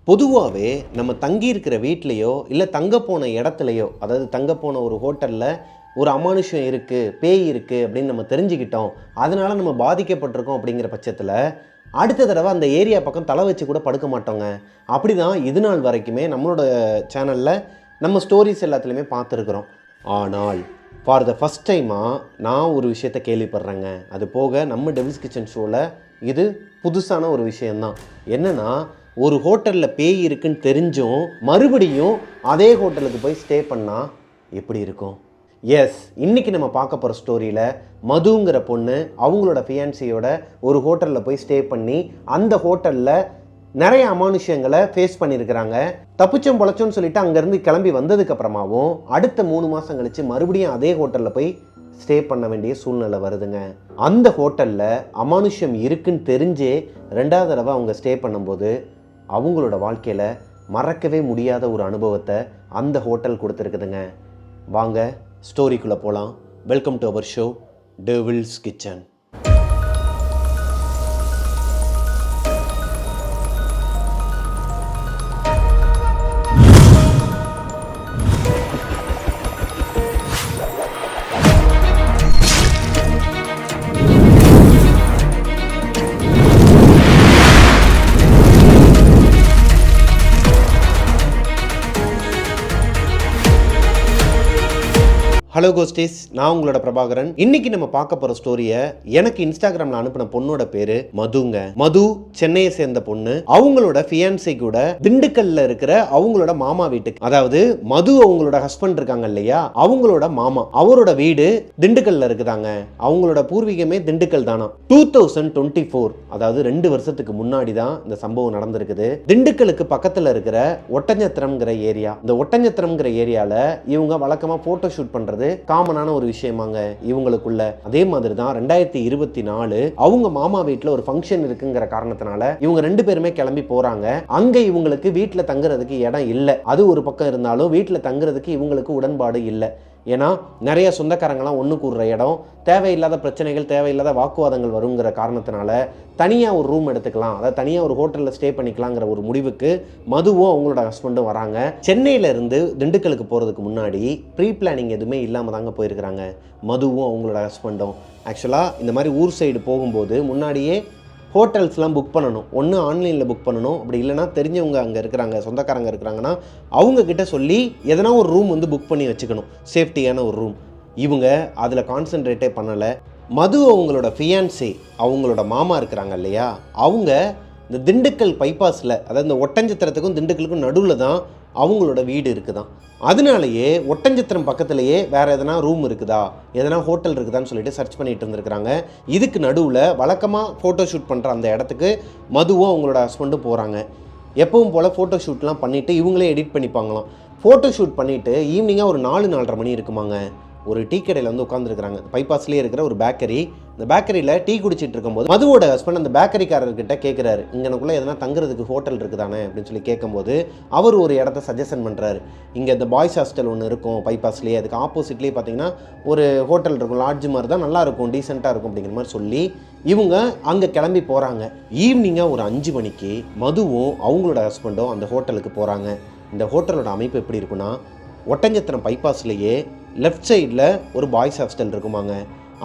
பொதுவாகவே நம்ம தங்கியிருக்கிற வீட்லேயோ இல்லை தங்க போன இடத்துலையோ, அதாவது தங்க போன ஒரு ஹோட்டலில் ஒரு அமானுஷம் இருக்குது, பேய் இருக்குது அப்படின்னு நம்ம தெரிஞ்சுக்கிட்டோம், அதனால் நம்ம பாதிக்கப்பட்டிருக்கோம் அப்படிங்கிற பட்சத்தில் அடுத்த தடவை அந்த ஏரியா பக்கம் தலை வச்சு கூட படுக்க மாட்டோங்க. அப்படி தான் இது நாள் வரைக்குமே நம்மளோட சேனலில் நம்ம ஸ்டோரிஸ் எல்லாத்துலேயுமே பார்த்துருக்குறோம். ஆனால் ஃபார் த ஃபஸ்ட் டைமாக நான் ஒரு விஷயத்தை கேள்விப்படுறேங்க. அது போக நம்ம டெவில்ஸ் கிச்சன் ஷோவில் இது புதுசான ஒரு விஷயந்தான். என்னென்னா, ஒரு ஹோட்டலில் பேய் இருக்குன்னு தெரிஞ்சும் மறுபடியும் அதே ஹோட்டலுக்கு போய் ஸ்டே பண்ணால் எப்படி இருக்கும்? எஸ், இன்றைக்கி நம்ம பார்க்க போகிற ஸ்டோரியில் மதுங்கிற பொண்ணு அவங்களோட ஃபியான்சியோட ஒரு ஹோட்டலில் போய் ஸ்டே பண்ணி அந்த ஹோட்டலில் நிறைய அமானுஷங்களை ஃபேஸ் பண்ணியிருக்கிறாங்க. தப்பிச்சோம் பொழைச்சோன்னு சொல்லிட்டு அங்கேருந்து கிளம்பி வந்ததுக்கப்புறமாவும் அடுத்த 3 மாதம் கழித்து மறுபடியும் அதே ஹோட்டலில் போய் ஸ்டே பண்ண வேண்டிய சூழ்நிலை வருதுங்க. அந்த ஹோட்டலில் அமானுஷம் இருக்குன்னு தெரிஞ்சே 2வது தடவை அவங்க ஸ்டே பண்ணும்போது அவங்களோட வாழ்க்கையில் மறக்கவே முடியாத ஒரு அனுபவத்தை அந்த ஹோட்டல் கொடுத்துருக்குதுங்க. வாங்க ஸ்டோரிக்குள்ளே போகலாம். Welcome to our show Devil's Kitchen. Hello ghosties, நான் உங்களோட பிரபாகரன். இன்னைக்கு நம்ம பார்க்க போற ஸ்டோரியை எனக்கு இன்ஸ்டாகிராம்ல அனுப்பின பொண்ணோட பேரு மதுங்க. மது சென்னையை சேர்ந்த பொண்ணு. அவங்களோட ஃபியான்சி கூட திண்டுக்கல்ல இருக்கிற அவங்களோட மாமா வீட்டுக்கு, அதாவது மது அவங்களோட ஹஸ்பண்ட் இருக்காங்க இல்லையா, அவங்களோட மாமா, அவரோட வீடு திண்டுக்கல்ல இருக்குதாங்க. அவங்களோட பூர்வீகமே திண்டுக்கல் தானா. 2024, அதாவது 2 வருஷத்துக்கு முன்னாடி தான் இந்த சம்பவம் நடந்திருக்குது. திண்டுக்கலுக்கு பக்கத்துல இருக்கிற ஒட்டஞ்சத்திரம்ங்கிற ஏரியா. இந்த ஒட்டஞ்சத்திரம்ங்கிற ஏரியால இவங்க வழக்கமா போட்டோ ஷூட் பண்றது காமனான ஒரு விஷயமாங்க இவங்களுக்குள்ள. அதே மாதிரி தான் 2024 அவங்க மாமா வீட்டுல ஒரு ஃபங்க்ஷன் இருக்குங்கிற காரணத்தினால இவங்க 2 பேருமே கிளம்பி போறாங்க. அங்க இவங்களுக்கு வீட்டுல தங்குறதுக்கு இடம் இல்லை. அது ஒரு பக்கம் இருந்தாலும் வீட்டுல தங்குறதுக்கு இவங்களுக்கு உடன்பாடு இல்லை. ஏன்னா நிறைய சொந்தக்காரங்களாம் ஒன்று கூடுற இடம், தேவையில்லாத பிரச்சனைகள், தேவையில்லாத வாக்குவாதங்கள் வருங்கிற காரணத்தினால தனியாக ஒரு ரூம் எடுத்துக்கலாம், அதாவது தனியாக ஒரு ஹோட்டலில் ஸ்டே பண்ணிக்கலாங்கிற ஒரு முடிவுக்கு மதுவும் அவங்களோட ஹஸ்பண்டும் வராங்க. சென்னையிலேருந்து திண்டுக்கலுக்கு போகிறதுக்கு முன்னாடி ப்ரீ பிளானிங் எதுவுமே இல்லாமல் தாங்க போயிருக்கிறாங்க மதுவும் அவங்களோட ஹஸ்பண்டும். ஆக்சுவலாக இந்த மாதிரி ஊர் சைடு போகும்போது முன்னாடியே ஹோட்டல்ஸ்லாம் புக் பண்ணணும். ஒன்று ஆன்லைனில் புக் பண்ணணும், அப்படி இல்லைனா தெரிஞ்சவங்க அங்கே இருக்கிறாங்க, சொந்தக்காரங்க இருக்கிறாங்கன்னா அவங்கக்கிட்ட சொல்லி எதனா ஒரு ரூம் வந்து புக் பண்ணி வச்சுக்கணும், சேஃப்டியான ஒரு ரூம். இவங்க அதில் கான்சென்ட்ரேட்டே பண்ணலை. மது அவங்களோட ஃபியான்சி, அவங்களோட மாமா இருக்கிறாங்க இல்லையா, அவங்க இந்த திண்டுக்கல் பைபாஸில், அதாவது இந்த ஒட்டஞ்சத்திரத்துக்கும் திண்டுக்கலுக்கும் நடுவில் தான் அவங்களோட வீடு இருக்குதான். அதனாலேயே ஒட்டஞ்சத்திரம் பக்கத்துலேயே வேறு எதனா ரூம் இருக்குதா, எதனா ஹோட்டல் இருக்குதான்னு சொல்லிட்டு சர்ச் பண்ணிட்டு இருந்திருக்கிறாங்க. இதுக்கு நடுவில் வழக்கமாக ஃபோட்டோ ஷூட் பண்ணுற அந்த இடத்துக்கு மதுவும் அவங்களோட ஹஸ்பண்டும் போகிறாங்க. எப்பவும் போல் ஃபோட்டோ ஷூட்லாம் பண்ணிவிட்டு இவங்களே எடிட் பண்ணிப்பாங்களாம். ஃபோட்டோ ஷூட் பண்ணிவிட்டு ஈவினிங்காக ஒரு 4-4:30 மணி இருக்குமாங்க. ஒரு டீ கடையில் வந்து உட்காந்துருக்குறாங்க. பைபாஸ்லேயே இருக்கிற ஒரு பேக்கரி. இந்த பேக்கரியில் டீ குடிச்சிட்டு இருக்கும்போது மதுவோட ஹஸ்பண்ட் அந்த பேக்கரிக்காரர்கிட்ட கேட்குறாரு, இங்கனக்குள்ளே எதனா தங்குறதுக்கு ஹோட்டல் இருக்குதானே அப்படின்னு சொல்லி கேட்கும்போது அவர் ஒரு இடத்த சஜஷன் பண்ணுறாரு. இங்கே இந்த பாய்ஸ் ஹாஸ்டல் ஒன்று இருக்கும் பைபாஸ்லேயே, அதுக்கு ஆப்போசிட்லேயே பார்த்தீங்கன்னா ஒரு ஹோட்டல் இருக்கும், லாட்ஜ் மாதிரி தான், நல்லாயிருக்கும், டீசெண்டாக இருக்கும் அப்படிங்கிற மாதிரி சொல்லி இவங்க அங்கே கிளம்பி போகிறாங்க. ஈவினிங்காக ஒரு 5 மணிக்கு மதுவும் அவங்களோட ஹஸ்பண்டும் அந்த ஹோட்டலுக்கு போகிறாங்க. இந்த ஹோட்டலோட அமைப்பு எப்படி இருக்குன்னா, ஒட்டஞ்சத்திரம் பைபாஸ்லேயே லெஃப்ட் சைடில் ஒரு பாய்ஸ் ஹாஸ்டல் இருக்குமாங்க,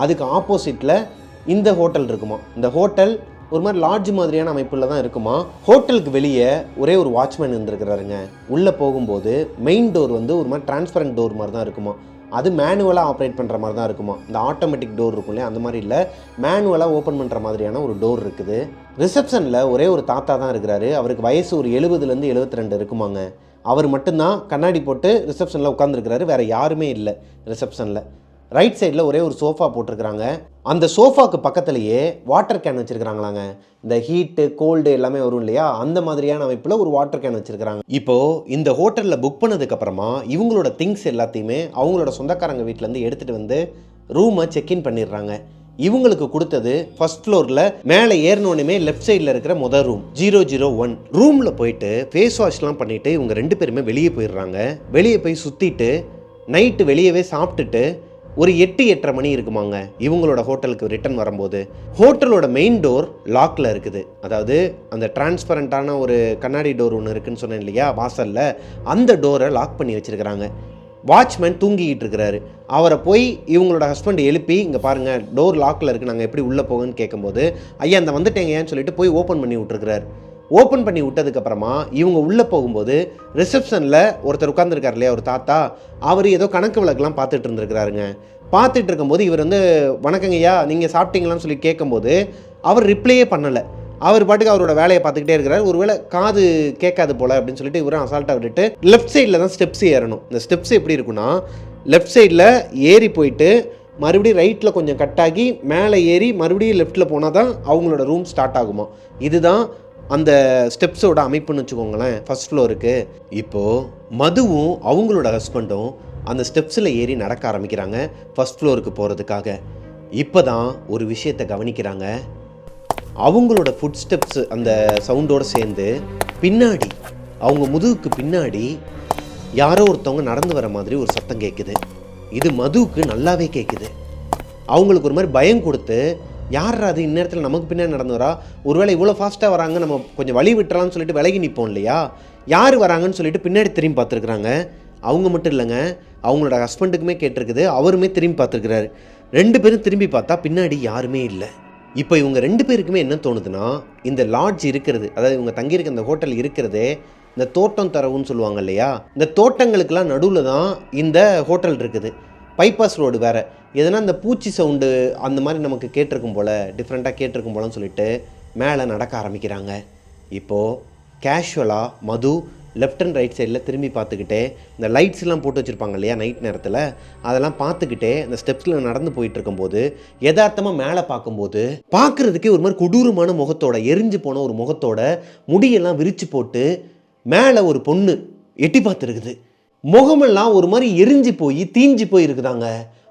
அதுக்கு ஆப்போசிட்டில் இந்த ஹோட்டல் இருக்குமா. இந்த ஹோட்டல் ஒரு மாதிரி லாட்ஜ் மாதிரியான அமைப்பில் தான் இருக்குமா. ஹோட்டலுக்கு வெளியே ஒரே ஒரு வாட்ச்மேன் இருந்திருக்கிறாருங்க. உள்ளே போகும்போது மெயின் டோர் வந்து ஒரு மாதிரி டிரான்ஸ்பரண்ட் டோர் மாதிரி தான் இருக்குமா. அது மேனுவலாக ஆப்ரேட் பண்ணுற மாதிரி தான் இருக்குமா. இந்த ஆட்டோமேட்டிக் டோர் இருக்கும் இல்லையா, அந்த மாதிரி இல்லை, மேனுவலாக ஓப்பன் பண்ணுற மாதிரியான ஒரு டோர் இருக்குது. ரிசப்ஷனில் ஒரே ஒரு தாத்தா தான் இருக்கிறாரு. அவருக்கு வயசு ஒரு 70லேருந்து 72 இருக்குமாங்க. அவர் மட்டும்தான் கண்ணாடி போட்டு ரிசப்ஷனில் உட்காந்துருக்கிறாரு, வேறு யாருமே இல்லை ரிசப்ஷனில். ரைட் சைடில் ஒரே ஒரு சோஃபா போட்டிருக்கிறாங்க. அந்த சோஃபாவுக்கு பக்கத்துலேயே வாட்டர் கேன் வச்சுருக்கிறாங்களாங்க. இந்த ஹீட்டு கோல்டு எல்லாமே வரும் இல்லையா, அந்த மாதிரியான அமைப்பில் ஒரு வாட்டர் கேன் வச்சுருக்கிறாங்க. இப்போது இந்த ஹோட்டலில் புக் பண்ணதுக்கப்புறமா இவங்களோட திங்ஸ் எல்லாத்தையுமே அவங்களோட சொந்தக்காரங்க வீட்டிலேருந்து எடுத்துகிட்டு வந்து ரூமை செக்இன் பண்ணிடுறாங்க. இவங்களுக்கு கொடுத்தது ஃபர்ஸ்ட் ஃப்ளோரில் மேலே ஏறினோடனே லெஃப்ட் சைடில் இருக்கிற முதல் ரூம் 001 ரூமில் போயிட்டு ஃபேஸ் வாஷ்லாம் பண்ணிவிட்டு இவங்க 2 பேருமே வெளியே போயிடுறாங்க. வெளியே போய் சுற்றிட்டு நைட்டு வெளியவே சாப்பிட்டுட்டு ஒரு 8-8:30 மணி இருக்குமாங்க இவங்களோட ஹோட்டலுக்கு ரிட்டர்ன் வரும்போது. ஹோட்டலோட மெயின் டோர் லாக்கில் இருக்குது. அதாவது அந்த டிரான்ஸ்பரண்ட்டான ஒரு கண்ணாடி டோர் ஒன்று இருக்குன்னு சொன்னேன் இல்லையா வாசலில், அந்த டோரை லாக் பண்ணி வச்சுருக்கிறாங்க. வாட்ச்மேன் தூங்கிக்கிட்டு இருக்கிறாரு. அவரை போய் இவங்களோட ஹஸ்பண்ட் எழுப்பி, இங்கே பாருங்கள் டோர் லாக்கில் இருக்குது, நாங்கள் எப்படி உள்ளே போகணும்னு கேட்கும்போது, ஐயா அந்த வந்துட்டேங்கன்னு சொல்லிட்டு போய் ஓப்பன் பண்ணி விட்டுருக்கிறாரு. ஓப்பன் பண்ணி விட்டதுக்கப்புறமா இவங்க உள்ளே போகும்போது ரிசப்ஷனில் ஒருத்தர் உட்காந்துருக்கார் இல்லையா, ஒரு தாத்தா, அவர் ஏதோ கணக்கு வழக்கெலாம் பார்த்துட்டு இருந்திருக்கிறாருங்க. பார்த்துட்டு இருக்கும்போது இவர் வந்து வணக்கங்கய்யா நீங்கள் சாப்பிட்டீங்களான்னு சொல்லி கேட்கும்போது அவர் ரிப்ளையே பண்ணலை. அவர் பாட்டுக்கு அவரோட வேலையை பார்த்துக்கிட்டே இருக்கிறார். ஒருவேளை காது கேட்காது போல் அப்படின்னு சொல்லிட்டு இவரும் அசால்ட்டாக விட்டுட்டு லெஃப்ட் சைடில் தான் ஸ்டெப்ஸ் ஏறணும். இந்த ஸ்டெப்ஸ் எப்படி இருக்குன்னா, லெஃப்ட் சைடில் ஏறி போயிட்டு மறுபடியும் ரைட்டில் கொஞ்சம் கட்டாகி மேலே ஏறி மறுபடியும் லெஃப்ட்டில் போனால் தான் அவங்களோட ரூம் ஸ்டார்ட் ஆகுமா. இதுதான் அந்த ஸ்டெப்ஸோட அமைப்புன்னு வச்சுக்கோங்களேன் ஃபர்ஸ்ட் ஃப்ளோருக்கு. இப்போது மதுவும் அவங்களோட ஹஸ்பண்டும் அந்த ஸ்டெப்ஸில் ஏறி நடக்க ஆரம்பிக்கிறாங்க ஃபர்ஸ்ட் ஃப்ளோருக்கு போகிறதுக்காக. இப்போ தான் ஒரு விஷயத்தை கவனிக்கிறாங்க. அவங்களோட ஃபுட் ஸ்டெப்ஸ் அந்த சவுண்டோடு சேர்ந்து பின்னாடி அவங்க முதுகுக்கு பின்னாடி யாரோ ஒருத்தவங்க நடந்து வர மாதிரி ஒரு சத்தம் கேட்குது. இது மதுவுக்கு நல்லாவே கேட்குது. அவங்களுக்கு ஒரு மாதிரி பயம் கொடுத்து, யார் அது இந்நேரத்தில் நமக்கு பின்னாடி நடந்து வரா, ஒருவேளை இவ்வளோ ஃபாஸ்ட்டாக வராங்க, நம்ம கொஞ்சம் வழி விட்டுறலாம்னு சொல்லிட்டு விலகி நிற்போம் இல்லையா, யார் வராங்கன்னு சொல்லிட்டு பின்னாடி திரும்பி பார்த்துருக்குறாங்க. அவங்க மட்டும் இல்லைங்க, அவங்களோட ஹஸ்பண்டுக்குமே கேட்டிருக்குது, அவருமே திரும்பி பார்த்துருக்குறாரு. 2 பேரும் திரும்பி பார்த்தா பின்னாடி யாருமே இல்லை. இப்போ இவங்க 2 பேருக்குமே என்ன தோணுதுன்னா, இந்த லாட்ஜ் இருக்கிறது, அதாவது இவங்க தங்கியிருக்க இந்த ஹோட்டல் இருக்கிறதே இந்த தோட்டம் தரவுன்னு சொல்லுவாங்க இல்லையா, இந்த தோட்டங்களுக்கெல்லாம் நடுவில் தான் இந்த ஹோட்டல் இருக்குது. பைபாஸ் ரோடு வேறு. எதனா இந்த பூச்சி சவுண்டு அந்த மாதிரி நமக்கு கேட்டிருக்கும் போல், டிஃப்ரெண்ட்டாக கேட்டிருக்கும் போலன்னு சொல்லிட்டு மேலே நடக்க ஆரம்பிக்கிறாங்க. இப்போது கேஷுவலாக மது லெஃப்ட் அண்ட் ரைட் சைடில் திரும்பி பார்த்துக்கிட்டே, இந்த லைட்ஸ்லாம் போட்டு வச்சுருப்பாங்க இல்லையா நைட் நேரத்தில், அதெல்லாம் பார்த்துக்கிட்டே அந்த ஸ்டெப்ஸில் நடந்து போயிட்டு இருக்கும்போது யதார்த்தமாக மேலே பார்க்கும்போது பார்க்குறதுக்கே ஒரு மாதிரி கொடூரமான முகத்தோட, எரிஞ்சு போன ஒரு முகத்தோட, முடியெல்லாம் விரித்து போட்டு மேலே ஒரு பொண்ணு எட்டி பார்த்துருக்குது. முகமெல்லாம் ஒரு மாதிரி எரிஞ்சு போய் தீஞ்சு போய் இருக்குதாங்க.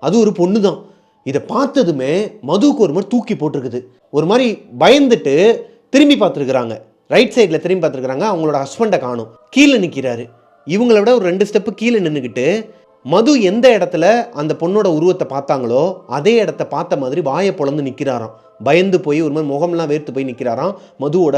அது ஒரு பொண்ணு தான். இதை பார்த்ததுமே மதுவுக்கு ஒரு மாதிரி தூக்கி போட்டிருக்குது. ஒரு மாதிரி பயந்துட்டு திரும்பி பார்த்துருக்குறாங்க. ரைட் சைடில் திரும்பி பார்த்துருக்குறாங்க. அவங்களோட ஹஸ்பண்டை காணும். கீழே நிற்கிறாரு. இவங்கள விட ஒரு 2 ஸ்டெப்பு கீழே நின்றுக்கிட்டு மது எந்த இடத்துல அந்த பொண்ணோட உருவத்தை பார்த்தாங்களோ அதே இடத்த பார்த்த மாதிரி வாயை பொளந்து நிற்கிறாராம். பயந்து போய் ஒரு மாதிரி முகம்லாம் வேர்த்து போய் நிற்கிறாராம் மதுவோட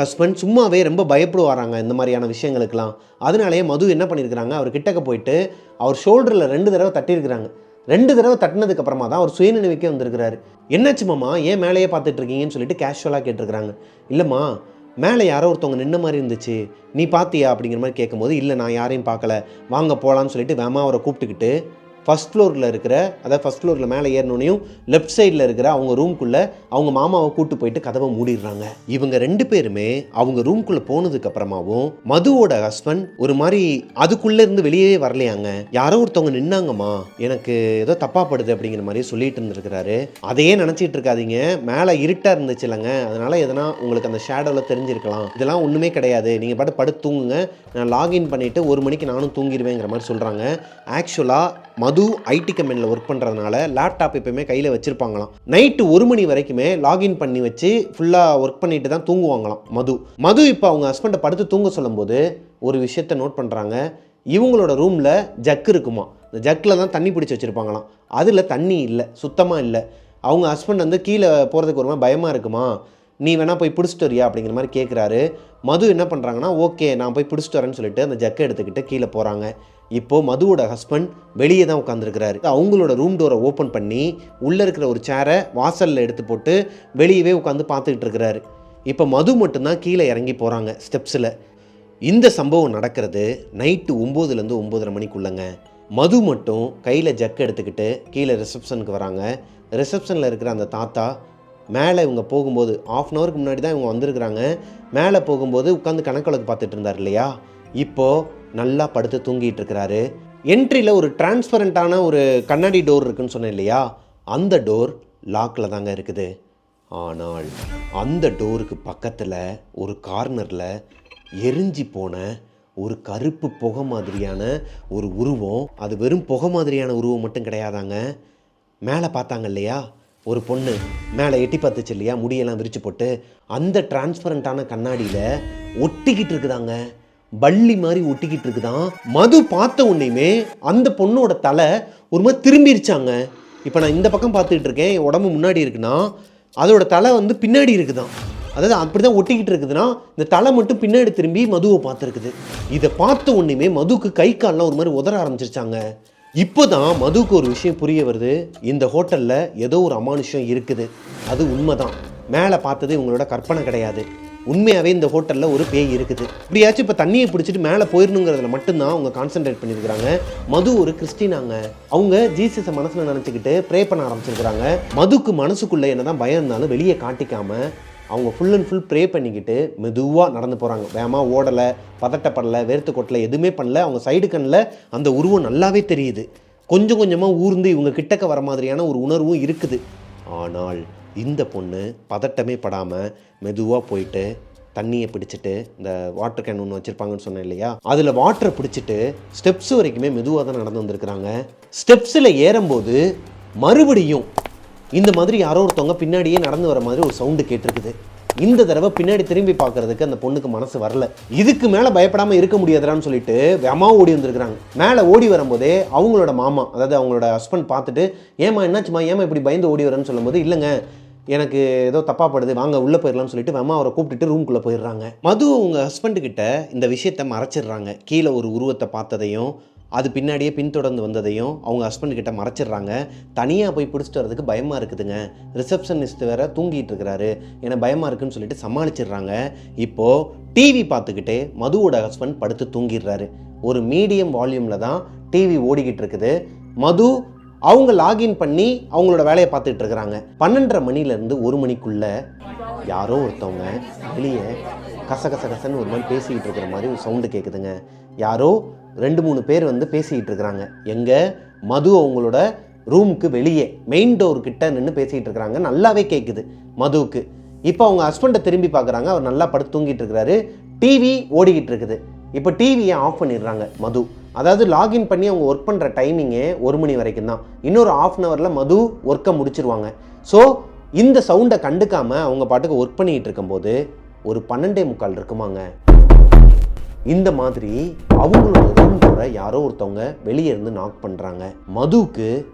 ஹஸ்பண்ட். சும்மாவே ரொம்ப பயப்படுவாராங்க இந்த மாதிரியான விஷயங்களுக்கெல்லாம். அதனாலேயே மது என்ன பண்ணியிருக்கிறாங்க, அவர் கிட்டக்க போயிட்டு அவர் ஷோல்டரில் 2 தடவை தட்டியிருக்கிறாங்க. 2 தடவை தட்டினதுக்கு அப்புறமா தான் அவர் சுயநினைவுக்கே வந்திருக்கிறாரு. என்னாச்சு மாமா, ஏன் மேலேயே பார்த்துட்டு இருக்கீங்கன்னு சொல்லிட்டு கேஷுவலாக கேட்டிருக்கிறாங்க. இல்லைம்மா, மேலே யாரோ ஒருத்தவங்க நின்ன மாதிரி இருந்துச்சு, நீ பார்த்தியா அப்படிங்கிற மாதிரி கேட்கும்போது, இல்லை நான் யாரையும் பார்க்கல, வாங்க போகலான்னு சொல்லிட்டு வேமா அவரை கூப்பிட்டுக்கிட்டு ஃபஸ்ட் ஃப்ளோரில் இருக்கிற, அதாவது ஃபஸ்ட் ஃப்ளோரில் மேலே ஏறினோனையும் லெஃப்ட் சைடில் இருக்கிற அவங்க ரூம்குள்ளே அவங்க மாமாவை கூப்பிட்டு போயிட்டு கதவை மூடிடுறாங்க. இவங்க 2 பேருமே அவங்க ரூம்குள்ளே போனதுக்கு அப்புறமாவும் மதுவோட ஹஸ்பண்ட் ஒரு மாதிரி அதுக்குள்ளே இருந்து வெளியே வரலையாங்க. யாரோ ஒருத்தவங்க நின்னாங்கம்மா, எனக்கு ஏதோ தப்பா படுது அப்படிங்கிற மாதிரி சொல்லிட்டு இருந்திருக்கிறாரு. அதையே நினச்சிட்டு இருக்காதீங்க, மேலே இருட்டாக இருந்துச்சு இல்லைங்க, அதனால எதனா உங்களுக்கு அந்த ஷேடோவில் தெரிஞ்சிருக்கலாம், இதெல்லாம் ஒன்றுமே கிடையாது, நீங்கள் பாட்டு படுத்து தூங்குங்க, நான் லாகின் பண்ணிவிட்டு 1 மணிக்கு நானும் தூங்கிடுவேங்கிற மாதிரி சொல்கிறாங்க. ஆக்சுவலாக மது ஐடி கம்பெனியில் ஒர்க் பண்ணுறதுனால லேப்டாப் எப்போயுமே கையில் வச்சுருப்பாங்களாம். நைட்டு 1 மணி வரைக்குமே லாகின் பண்ணி வச்சு ஃபுல்லாக ஒர்க் பண்ணிட்டு தான் தூங்குவாங்களாம் மது. இப்போ அவங்க ஹஸ்பண்டை படுத்து தூங்க சொல்லும்போது ஒரு விஷயத்தை நோட் பண்ணுறாங்க. இவங்களோட ரூமில் ஜக்கு இருக்குமா, இந்த ஜக்கில் தான் தண்ணி பிடிச்சி வச்சுருப்பாங்களாம். அதில் தண்ணி இல்லை, சுத்தமாக இல்லை. அவங்க ஹஸ்பண்ட் வந்து கீழே போகிறதுக்கு ஒரு மாதிரி பயமாக இருக்குமா, நீ வேணால் போய் பிடிச்சிட்டு வரியா அப்படிங்கிற மாதிரி கேட்குறாரு. மது என்ன பண்ணுறாங்கன்னா, ஓகே நான் போய் பிடிச்சிட்டு வரேன்னு சொல்லிட்டு அந்த ஜக்கை எடுத்துக்கிட்டு கீழே போகிறாங்க. இப்போது மதுவோட ஹஸ்பண்ட் வெளியே தான் உட்காந்துருக்கிறாரு. அவங்களோட ரூம் டோரை ஓப்பன் பண்ணி உள்ளே இருக்கிற ஒரு சேரை வாசலில் எடுத்து போட்டு வெளியவே உட்காந்து பார்த்துக்கிட்டு இருக்கிறாரு. இப்போ மது மட்டும்தான் கீழே இறங்கி போகிறாங்க ஸ்டெப்ஸில். இந்த சம்பவம் நடக்கிறது நைட்டு 9லேருந்து 9:30 மணிக்குள்ளங்க. மது மட்டும் கையில் ஜக்கை எடுத்துக்கிட்டு கீழே ரிசப்ஷனுக்கு வராங்க. ரிசப்ஷனில் இருக்கிற அந்த தாத்தா மேலே இவங்க போகும்போது 1/2 hourக்கு முன்னாடி தான் இவங்க வந்திருக்கிறாங்க. மேலே போகும்போது உட்காந்து கணக்கு பார்த்துட்டு இருந்தார் இல்லையா, இப்போது நல்லா படுத்து தூங்கிட்டு இருக்கிறாரு. என்ட்ரியில் ஒரு டிரான்ஸ்பரண்ட்டான ஒரு கண்ணாடி டோர் இருக்குன்னு சொன்னேன் இல்லையா, அந்த டோர் லாக்கில் தாங்க இருக்குது. ஆனால் அந்த டோருக்கு பக்கத்தில் ஒரு கார்னரில் எரிஞ்சு போன ஒரு கருப்பு புகை மாதிரியான ஒரு உருவம். அது வெறும் புகை மாதிரியான உருவம் மட்டும் கிடையாதாங்க. மேலே பார்த்தாங்க இல்லையா ஒரு பொண்ணு, மேலே எட்டி பார்த்துச்சு இல்லையா முடியெல்லாம் விரிச்சு போட்டு, அந்த டிரான்ஸ்பரண்ட்டான கண்ணாடியில் ஒட்டிக்கிட்டு இருக்குதாங்க. பள்ளி மாதிரி ஒட்டிக்கிட்டு இருக்குதான். மது பார்த்த உடனேயுமே அந்த பொண்ணோட தலை ஒரு மாதிரி திரும்பிருச்சாங்க. இப்போ நான் இந்த பக்கம் பார்த்துக்கிட்டு இருக்கேன், என் உடம்பு முன்னாடி இருக்குன்னா அதோட தலை வந்து பின்னாடி இருக்குதான். அதாவது அப்படி தான் ஒட்டிக்கிட்டு இருக்குதுன்னா இந்த தலை மட்டும் பின்னாடி திரும்பி மதுவை பார்த்துருக்குது. இதை பார்த்த உடனேயுமே மதுவுக்கு கை கால்லாம் ஒரு மாதிரி உதற ஆரம்பிச்சிருச்சாங்க. இப்போதான் மதுவுக்கு ஒரு விஷயம் புரிய வருது. இந்த ஹோட்டலில் ஏதோ ஒரு அமானுஷம் இருக்குது, அது உண்மைதான். மேலே பார்த்தது இவங்களோட கற்பனை கிடையாது, உண்மையாகவே இந்த ஹோட்டலில் ஒரு பேய் இருக்குது. இப்படியாச்சும் இப்போ தண்ணியை பிடிச்சிட்டு மேலே போயிடணுங்கிறதுல மட்டும்தான் அவங்க கான்சென்ட்ரேட் பண்ணியிருக்கிறாங்க. மது ஒரு கிறிஸ்டினாங்க. அவங்க ஜீசஸை மனசில் நினச்சிக்கிட்டு ப்ரே பண்ண ஆரம்பிச்சிருக்கிறாங்க. மதுக்கு மனசுக்குள்ளே என்னதான் பயம் இருந்தாலும் வெளியே காட்டிக்காமல் அவங்க ஃபுல் அண்ட் ஃபுல் ப்ரே பண்ணிக்கிட்டு மெதுவாக நடந்து போகிறாங்க. வேகமாக ஓடலை, பதட்டப்படலை, வேர்த்து கொட்டலை, எதுவுமே பண்ணல. அவங்க சைடு கண்ணில் அந்த உருவம் நல்லாவே தெரியுது. கொஞ்சம் கொஞ்சமாக ஊர்ந்து இவங்க கிட்டக்க வர மாதிரியான ஒரு உணர்வும் இருக்குது. ஆனால் இந்த பொண்ணு பதட்டமே படாமல் மெதுவாக போயிட்டு தண்ணியை பிடிச்சிட்டு, இந்த வாட்டர் கேன் ஒன்று வச்சுருப்பாங்கன்னு சொன்னேன் இல்லையா, அதில் வாட்டரை பிடிச்சிட்டு ஸ்டெப்ஸ் வரைக்குமே மெதுவாக தான் நடந்து வந்திருக்கிறாங்க. ஸ்டெப்ஸில் ஏறும்போது மறுபடியும் இந்த மாதிரி யாரோ ஒருத்தவங்க பின்னாடியே நடந்து வர மாதிரி ஒரு சவுண்டு கேட்டிருக்குது. இந்த தடவை பின்னாடி திரும்பி பார்க்கறதுக்கு அந்த பொண்ணுக்கு மனசு வரல. இதுக்கு மேலே பயப்படாமல் இருக்க முடியாதுறான்னு சொல்லிட்டு வேகமாக ஓடி வந்திருக்கிறாங்க. மேலே ஓடி வரும்போதே அவங்களோட மாமா, அதாவது அவங்களோட ஹஸ்பண்ட் பார்த்துட்டு, ஏமா என்னாச்சுமா, ஏமா இப்படி பயந்து ஓடி வரேன்னு சொல்லும்போது, இல்லைங்க எனக்கு ஏதோ தப்பாக படுது, வாங்க உள்ளே போயிடலாம்னு சொல்லிட்டு வேமா அவரை கூப்பிட்டுட்டு ரூம்குள்ளே போயிடுறாங்க. மது அவங்க ஹஸ்பண்டுக்கிட்ட இந்த விஷயத்தை மறைச்சிடுறாங்க. கீழே ஒரு உருவத்தை பார்த்ததையும் அது பின்னாடியே பின்தொடர்ந்து வந்ததையும் அவங்க ஹஸ்பண்ட் கிட்ட மறைச்சிடுறாங்க. தனியாக போய் பிடிச்சிட்டு வரதுக்கு பயமாக இருக்குதுங்க, ரிசப்ஷனிஸ்ட் வேற தூங்கிட்டு இருக்கிறாரு, ஏன்னா பயமாக இருக்குன்னு சொல்லிட்டு சமாளிச்சிடுறாங்க. இப்போது டிவி பார்த்துக்கிட்டே மதுவோட ஹஸ்பண்ட் படுத்து தூங்கிடுறாரு. ஒரு மீடியம் வால்யூமில் தான் டிவி ஓடிக்கிட்டு இருக்குது. மது அவங்க லாகின் பண்ணி அவங்களோட வேலையை பார்த்துட்டு இருக்கிறாங்க. 12:30 மணிலேருந்து 1 மணிக்குள்ளே யாரோ ஒருத்தவங்க வெளியே கசகசன்னு ஒரு மாதிரி பேசிக்கிட்டு இருக்கிற மாதிரி ஒரு சவுண்டு கேட்குதுங்க. யாரோ 2-3 பேர் வந்து பேசிக்கிட்டு இருக்கிறாங்க. எங்கே? மது அவங்களோட ரூமுக்கு வெளியே மெயின் டோர்கிட்ட நின்று பேசிக்கிட்டு இருக்கிறாங்க. நல்லாவே கேட்குது மதுவுக்கு. இப்போ அவங்க ஹஸ்பண்டை திரும்பி பார்க்குறாங்க. அவர் நல்லா படுத்து தூங்கிட்டு இருக்கிறாரு. டிவி ஓடிக்கிட்டு இருக்குது. இப்போ டிவியை ஆஃப் பண்ணிடுறாங்க மது. அதாவது லாகின் பண்ணி அவங்க ஒர்க் பண்ணுற டைமிங்கே 1 மணி வரைக்கும் தான். இன்னொரு 1/2 ஹவரில் மது ஒர்க்கை முடிச்சிருவாங்க. ஸோ இந்த சவுண்டை கண்டுக்காமல் அவங்க பாட்டுக்கு ஒர்க் பண்ணிக்கிட்டு இருக்கும்போது ஒரு 12:45 இருக்குமாங்க. இந்த மாதிரி அவங்களோட ரூம் கூட யாரோ ஒருத்தவங்க வெளியே இருந்து நாக் பண்ணுறாங்க. மதுவுக்கு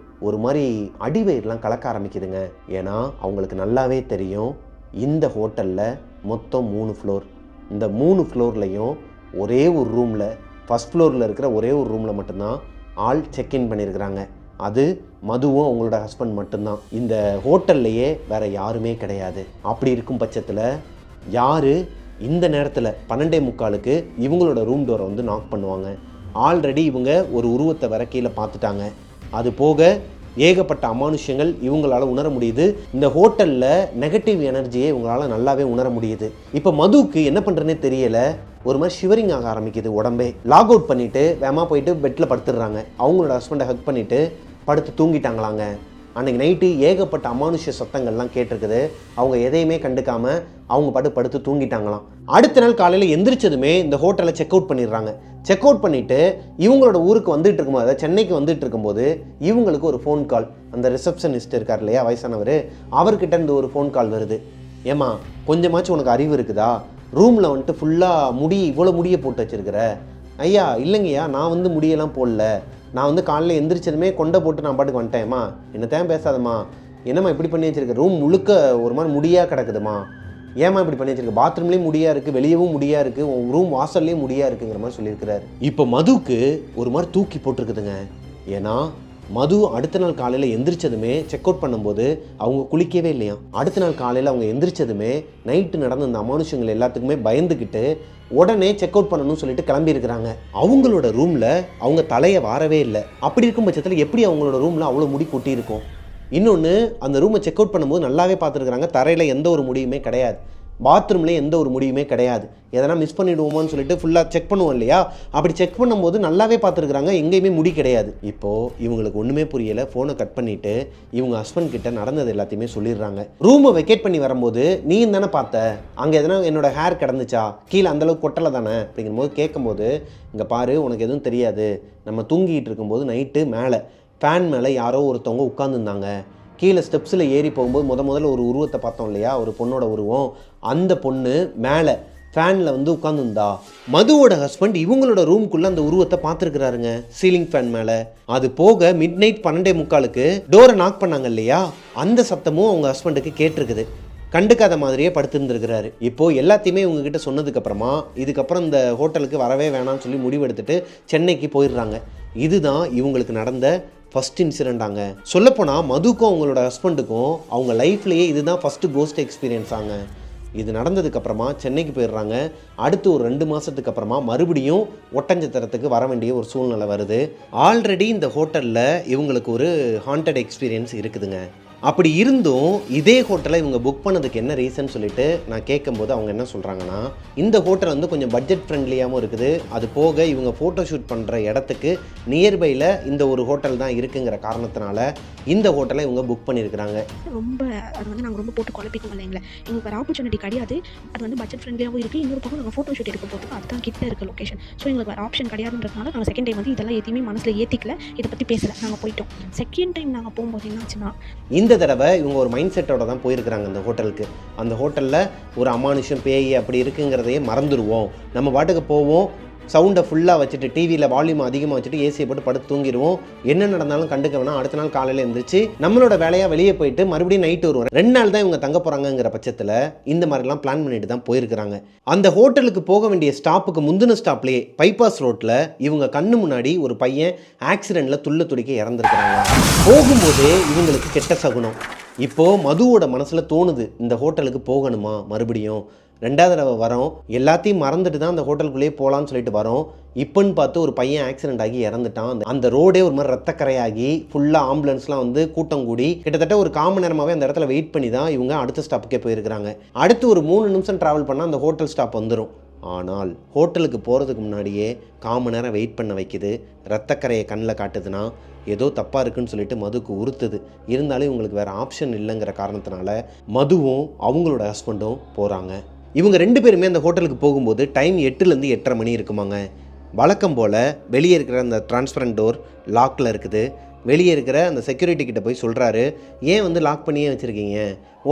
ஒரு மாதிரி அடிவயிறுலாம் கலக்க ஆரம்பிக்குதுங்க. ஏன்னா அவங்களுக்கு நல்லாவே தெரியும், இந்த ஹோட்டலில் மொத்தம் 3 ஃப்ளோர். இந்த 3 ஃப்ளோர்லையும் ஒரே ஒரு ரூமில், ஃபஸ்ட் ஃப்ளோரில் இருக்கிற ஒரே ஒரு ரூமில் மட்டும்தான் ஆள் செக்இன் பண்ணியிருக்கிறாங்க. அது மதுவும் அவங்களோட ஹஸ்பண்ட் மட்டும்தான். இந்த ஹோட்டல்லையே வேறு யாருமே கிடையாது. அப்படி இருக்கும் பட்சத்தில் யார் இந்த நேரத்தில் 12:45க்கு இவங்களோட ரூம் டோரை வந்து நாக் பண்ணுவாங்க? ஆல்ரெடி இவங்க ஒரு உருவத்தை வர கீழே பார்த்துட்டாங்க. அது போக ஏகப்பட்ட அமானுஷ்யங்கள் இவங்களால் உணர முடியுது. இந்த ஹோட்டலில் நெகட்டிவ் எனர்ஜியை இவங்களால் நல்லாவே உணர முடியுது. இப்போ மதுவுக்கு என்ன பண்ணுறதுனே தெரியலை. ஒரு மாதிரி ஷிவரிங் ஆக ஆரம்பிக்குது உடம்பே. லாக் அவுட் பண்ணிவிட்டு வேகமாக போயிட்டு பெட்டில் படுத்துடுறாங்க. அவங்களோட ஹஸ்பண்டை ஹக் பண்ணிவிட்டு படுத்து தூங்கிட்டாங்களாங்க. அன்றைக்கி நைட்டு ஏகப்பட்ட அமானுஷ்ய சத்தங்கள்லாம் கேட்டிருக்குது. அவங்க எதையுமே கண்டுக்காமல் அவங்க படுத்து தூங்கிட்டாங்களாம். அடுத்த நாள் காலையில் எந்திரிச்சதுமே இந்த ஹோட்டலை செக் அவுட் பண்ணிடுறாங்க. செக் அவுட் பண்ணிவிட்டு இவங்களோட ஊருக்கு வந்துட்டு இருக்கும்போது, அதாவது சென்னைக்கு வந்துட்டு இருக்கும்போது இவங்களுக்கு ஒரு ஃபோன் கால். அந்த ரிசப்ஷனிஸ்ட் இருக்கார் இல்லையா, வயசானவர், அவர்கிட்ட இருந்து ஒரு ஃபோன் கால் வருது. ஏம்மா கொஞ்சமாச்சும் உனக்கு அறிவு இருக்குதா? ரூமில் வந்துட்டு ஃபுல்லாக முடி, இவ்வளோ முடியை போட்டு வச்சுருக்கிற. ஐயா இல்லைங்கய்யா, நான் வந்து முடியெல்லாம் போடல, நான் வந்து காலையில் எந்திரிச்சதுமே கொண்டை போட்டு நான் பாட்டுக்கு வந்துட்டேன்மா, என்ன தேவை பேசாதம்மா, என்னம்மா இப்படி பண்ணி வச்சிருக்க, ரூம் முழுக்க ஒரு மாதிரி முடியாக கிடக்குதுமா, ஏமா இப்படி பண்ணி வச்சிருக்க, பாத்ரூம்லேயும் முடியாக இருக்குது, வெளியவும் முடியாக இருக்குது, உன் ரூம் வாசல்லையும் முடியாக இருக்குங்கிற மாதிரி சொல்லியிருக்கிறாரு. இப்போ மதுவுக்கு ஒரு மாதிரி தூக்கி போட்டிருக்குதுங்க. ஏன்னா மது அடுத்த நாள் காலையில் எந்திரிச்சதுமே செக் அவுட் பண்ணும்போது அவங்க குளிக்கவே இல்லையா. அடுத்த நாள் காலையில் அவங்க எந்திரிச்சதுமே நைட்டு நடந்த அந்த அமானுஷங்கள் எல்லாத்துக்குமே பயந்துக்கிட்டு உடனே செக் அவுட் பண்ணணும்னு சொல்லிட்டு கிளம்பியிருக்கிறாங்க. அவங்களோட ரூமில் அவங்க தலையை வாரவே இல்லை. அப்படி இருக்கும் பட்சத்தில் எப்படி அவங்களோட ரூமில் அவ்வளோ முடி கொட்டி இருக்கும்? இன்னொன்று, அந்த ரூமை செக் அவுட் பண்ணும்போது நல்லாவே பார்த்துருக்குறாங்க, தரையில் எந்த ஒரு முடியுமே கிடையாது, பாத்ரூம்லேயும் எந்த ஒரு முடியுமே கிடையாது. எதனா மிஸ் பண்ணிவிடுவோமான்னு சொல்லிட்டு ஃபுல்லாக செக் பண்ணுவோம் இல்லையா, அப்படி செக் பண்ணும்போது நல்லாவே பார்த்துருக்குறாங்க, எங்கேயுமே முடி கிடையாது. இப்போது இவங்களுக்கு ஒன்றுமே புரியலை. ஃபோனை கட் பண்ணிவிட்டு இவங்க ஹஸ்பண்ட் கிட்ட நடந்தது எல்லாத்தையுமே சொல்லிடுறாங்க. ரூமை வெக்கேட் பண்ணி வரும்போது நீ தானே பார்த்த, அங்கே எதனா என்னோட ஹேர் கிடந்துச்சா, கீழே அந்தளவுக்கு கொட்டலை தானே அப்படிங்கும்போது கேட்கும்போது, இங்கே பாரு உனக்கு எதுவும் தெரியாது, நம்ம தூங்கிட்டு இருக்கும்போது நைட்டு மேலே ஃபேன் மேலே யாரோ ஒருத்தவங்க உட்காந்துருந்தாங்க, கீழே ஸ்டெப்ஸில் ஏறி போகும்போது முதல்ல ஒரு உருவத்தை பார்த்தோம் இல்லையா, ஒரு பொண்ணோட உருவம், அந்த பொண்ணு மேலே ஃபேனில் வந்து உட்காந்துருந்தா. மதுவோட ஹஸ்பண்ட் இவங்களோட ரூம்குள்ளே அந்த உருவத்தை பார்த்துருக்குறாருங்க சீலிங் ஃபேன் மேலே. அது போக மிட் நைட் 12:45 டோரை நாக் பண்ணாங்க இல்லையா, அந்த சத்தமும் அவங்க ஹஸ்பண்டுக்கு கேட்டிருக்குது. கண்டுக்காத மாதிரியே படுத்துருந்துருக்கிறாரு. இப்போது எல்லாத்தையுமே இவங்ககிட்ட சொன்னதுக்கப்புறமா இதுக்கப்புறம் இந்த ஹோட்டலுக்கு வரவே வேணாம்னு சொல்லி முடிவெடுத்துட்டு சென்னைக்கு போயிடுறாங்க. இதுதான் இவங்களுக்கு நடந்த ஃபஸ்ட் இன்சிடென்ட்டாங்க. சொல்லப்போனால் மதுக்கும் அவங்களோட ஹஸ்பண்டுக்கும் அவங்க லைஃப்லேயே இதுதான் ஃபஸ்ட்டு கோஸ்ட் எக்ஸ்பீரியன்ஸ் ஆங்க. இது நடந்ததுக்கப்புறமா சென்னைக்கு போயிடுறாங்க. அடுத்து ஒரு 2 மாதத்துக்கு அப்புறமா மறுபடியும் ஒட்டஞ்சத்திரத்துக்கு வர வேண்டிய ஒரு சூழ்நிலை வருது. ஆல்ரெடி இந்த ஹோட்டலில் இவங்களுக்கு ஒரு ஹாண்டட் எக்ஸ்பீரியன்ஸ் இருக்குதுங்க. அப்படி இருந்தும் இதே ஹோட்டலை இவங்க புக் பண்ணதுக்கு என்ன ரீசன் சொல்லிட்டு நான் கேட்கும்போது அவங்க என்ன சொல்கிறாங்கன்னா, இந்த ஹோட்டல் வந்து கொஞ்சம் பட்ஜெட் ஃப்ரெண்ட்லியாகவும் இருக்குது, அது போக இவங்க ஃபோட்டோ ஷூட் பண்ணுற இடத்துக்கு நியர்பையில் இந்த ஒரு ஹோட்டல் தான் இருக்குங்கிற காரணத்தினால இந்த ஹோட்டலை இவங்க புக் பண்ணியிருக்கிறாங்க. ரொம்ப அது வந்து நாங்கள் ரொம்ப போட்டு குழப்பிக்கோங்க இல்லைங்களா, எங்களுக்கு வேறு ஆப்பர்ச்சுனிட்டி கிடையாது. அது வந்து பட்ஜெட் ஃப்ரெண்ட்லியாகவும் இருக்குது, இன்னொரு பக்கம் நாங்கள் ஃபோட்டோ ஷூட் எடுக்க போகிறதுக்கு அதுதான் கிட்ட இருக்க லொக்கேஷன். ஸோ எங்களுக்கு வேறு ஆப்ஷன் கிடையாதுன்றதுனால நாங்கள் செகண்ட் டைம் வந்து இதெல்லாம் எதையுமே மனசில் ஏற்றிக்கல, இதை பற்றி பேசலை, நாங்கள் போயிட்டோம். செகண்ட் டைம் நாங்கள் போகும்போது என்னாச்சுன்னா, இந்த தடவை இவங்க ஒரு மைண்ட் செட்டோட தான் போயிருக்கிறாங்க அந்த ஹோட்டலுக்கு. அந்த ஹோட்டலில் ஒரு அமானுஷம் பேய் அப்படி இருக்குங்கிறதையே மறந்துடுவோம், நம்ம பாட்டுக்கு போவோம், சவுண்டை ஃபுல்லாக வச்சுட்டு டிவியில் வால்யூம் அதிகமாக வச்சுட்டு ஏசியை போட்டு படுத்து தூங்கிடுவோம், என்ன நடந்தாலும் கண்டுக்க வேணாம், அடுத்த நாள் காலையில் எழுந்திரிச்சு நம்மளோட வேலையாக வெளியே போயிட்டு மறுபடியும் நைட்டு வருவோம். 2 நாள் தான் இவங்க தங்க போகிறாங்கிற பட்சத்தில் இந்த மாதிரிலாம் பிளான் பண்ணிட்டு தான் போயிருக்கிறாங்க. அந்த ஹோட்டலுக்கு போக வேண்டிய ஸ்டாப்புக்கு முந்தின ஸ்டாப்லேயே பைபாஸ் ரோட்டில் இவங்க கண்ணு முன்னாடி ஒரு பையன் ஆக்சிடெண்ட்டில் துடிக்க இறந்துருக்கிறாங்க. போகும்போதே இவங்களுக்கு கெட்ட சகுனம். இப்போது மதுவோட மனசில் தோணுது, இந்த ஹோட்டலுக்கு போகணுமா மறுபடியும், 2வது தடவை வரோம், எல்லாத்தையும் மறந்துட்டு தான் அந்த ஹோட்டலுக்குள்ளேயே போகலான்னு சொல்லிட்டு வரோம். இப்போன்னு பார்த்து ஒரு பையன் ஆக்சிடென்ட் ஆகி இறந்துட்டான். அந்த ரோடே ஒரு மாதிரி ரத்தக்கரையாகி ஃபுல்லாக ஆம்புலன்ஸ்லாம் வந்து கூட்டம் கூடி கிட்டத்தட்ட ஒரு 1/4 மணி நேரமாகவே அந்த இடத்துல வெயிட் பண்ணி தான் இவங்க அடுத்த ஸ்டாப்புக்கே போயிருக்கிறாங்க. அடுத்து ஒரு 3 நிமிஷம் ட்ராவல் பண்ணால் அந்த ஹோட்டல் ஸ்டாப் வந்துடும். ஆனால் ஹோட்டலுக்கு போகிறதுக்கு முன்னாடியே 1/4 மணி நேரம் வெயிட் பண்ண வைக்குது. ரத்தக்கரையை கண்ணில் காட்டுதுன்னா ஏதோ தப்பாக இருக்குன்னு சொல்லிட்டு மதுக்கு உறுத்துது. இருந்தாலும் இவங்களுக்கு வேறு ஆப்ஷன் இல்லைங்கிற காரணத்தினால மதுவும் அவங்களோட ஹஸ்பண்டும் போகிறாங்க. இவங்க 2 பேருமே அந்த ஹோட்டலுக்கு போகும்போது டைம் 8லேருந்து 8:30 மணி இருக்குமாங்க. வழக்கம் போல் வெளியே இருக்கிற அந்த டிரான்ஸ்பரண்ட் டோர் லாக்கில் இருக்குது. வெளியே இருக்கிற அந்த செக்யூரிட்டி கிட்ட போய் சொல்கிறாரு, ஏன் வந்து லாக் பண்ணியே வச்சுருக்கீங்க,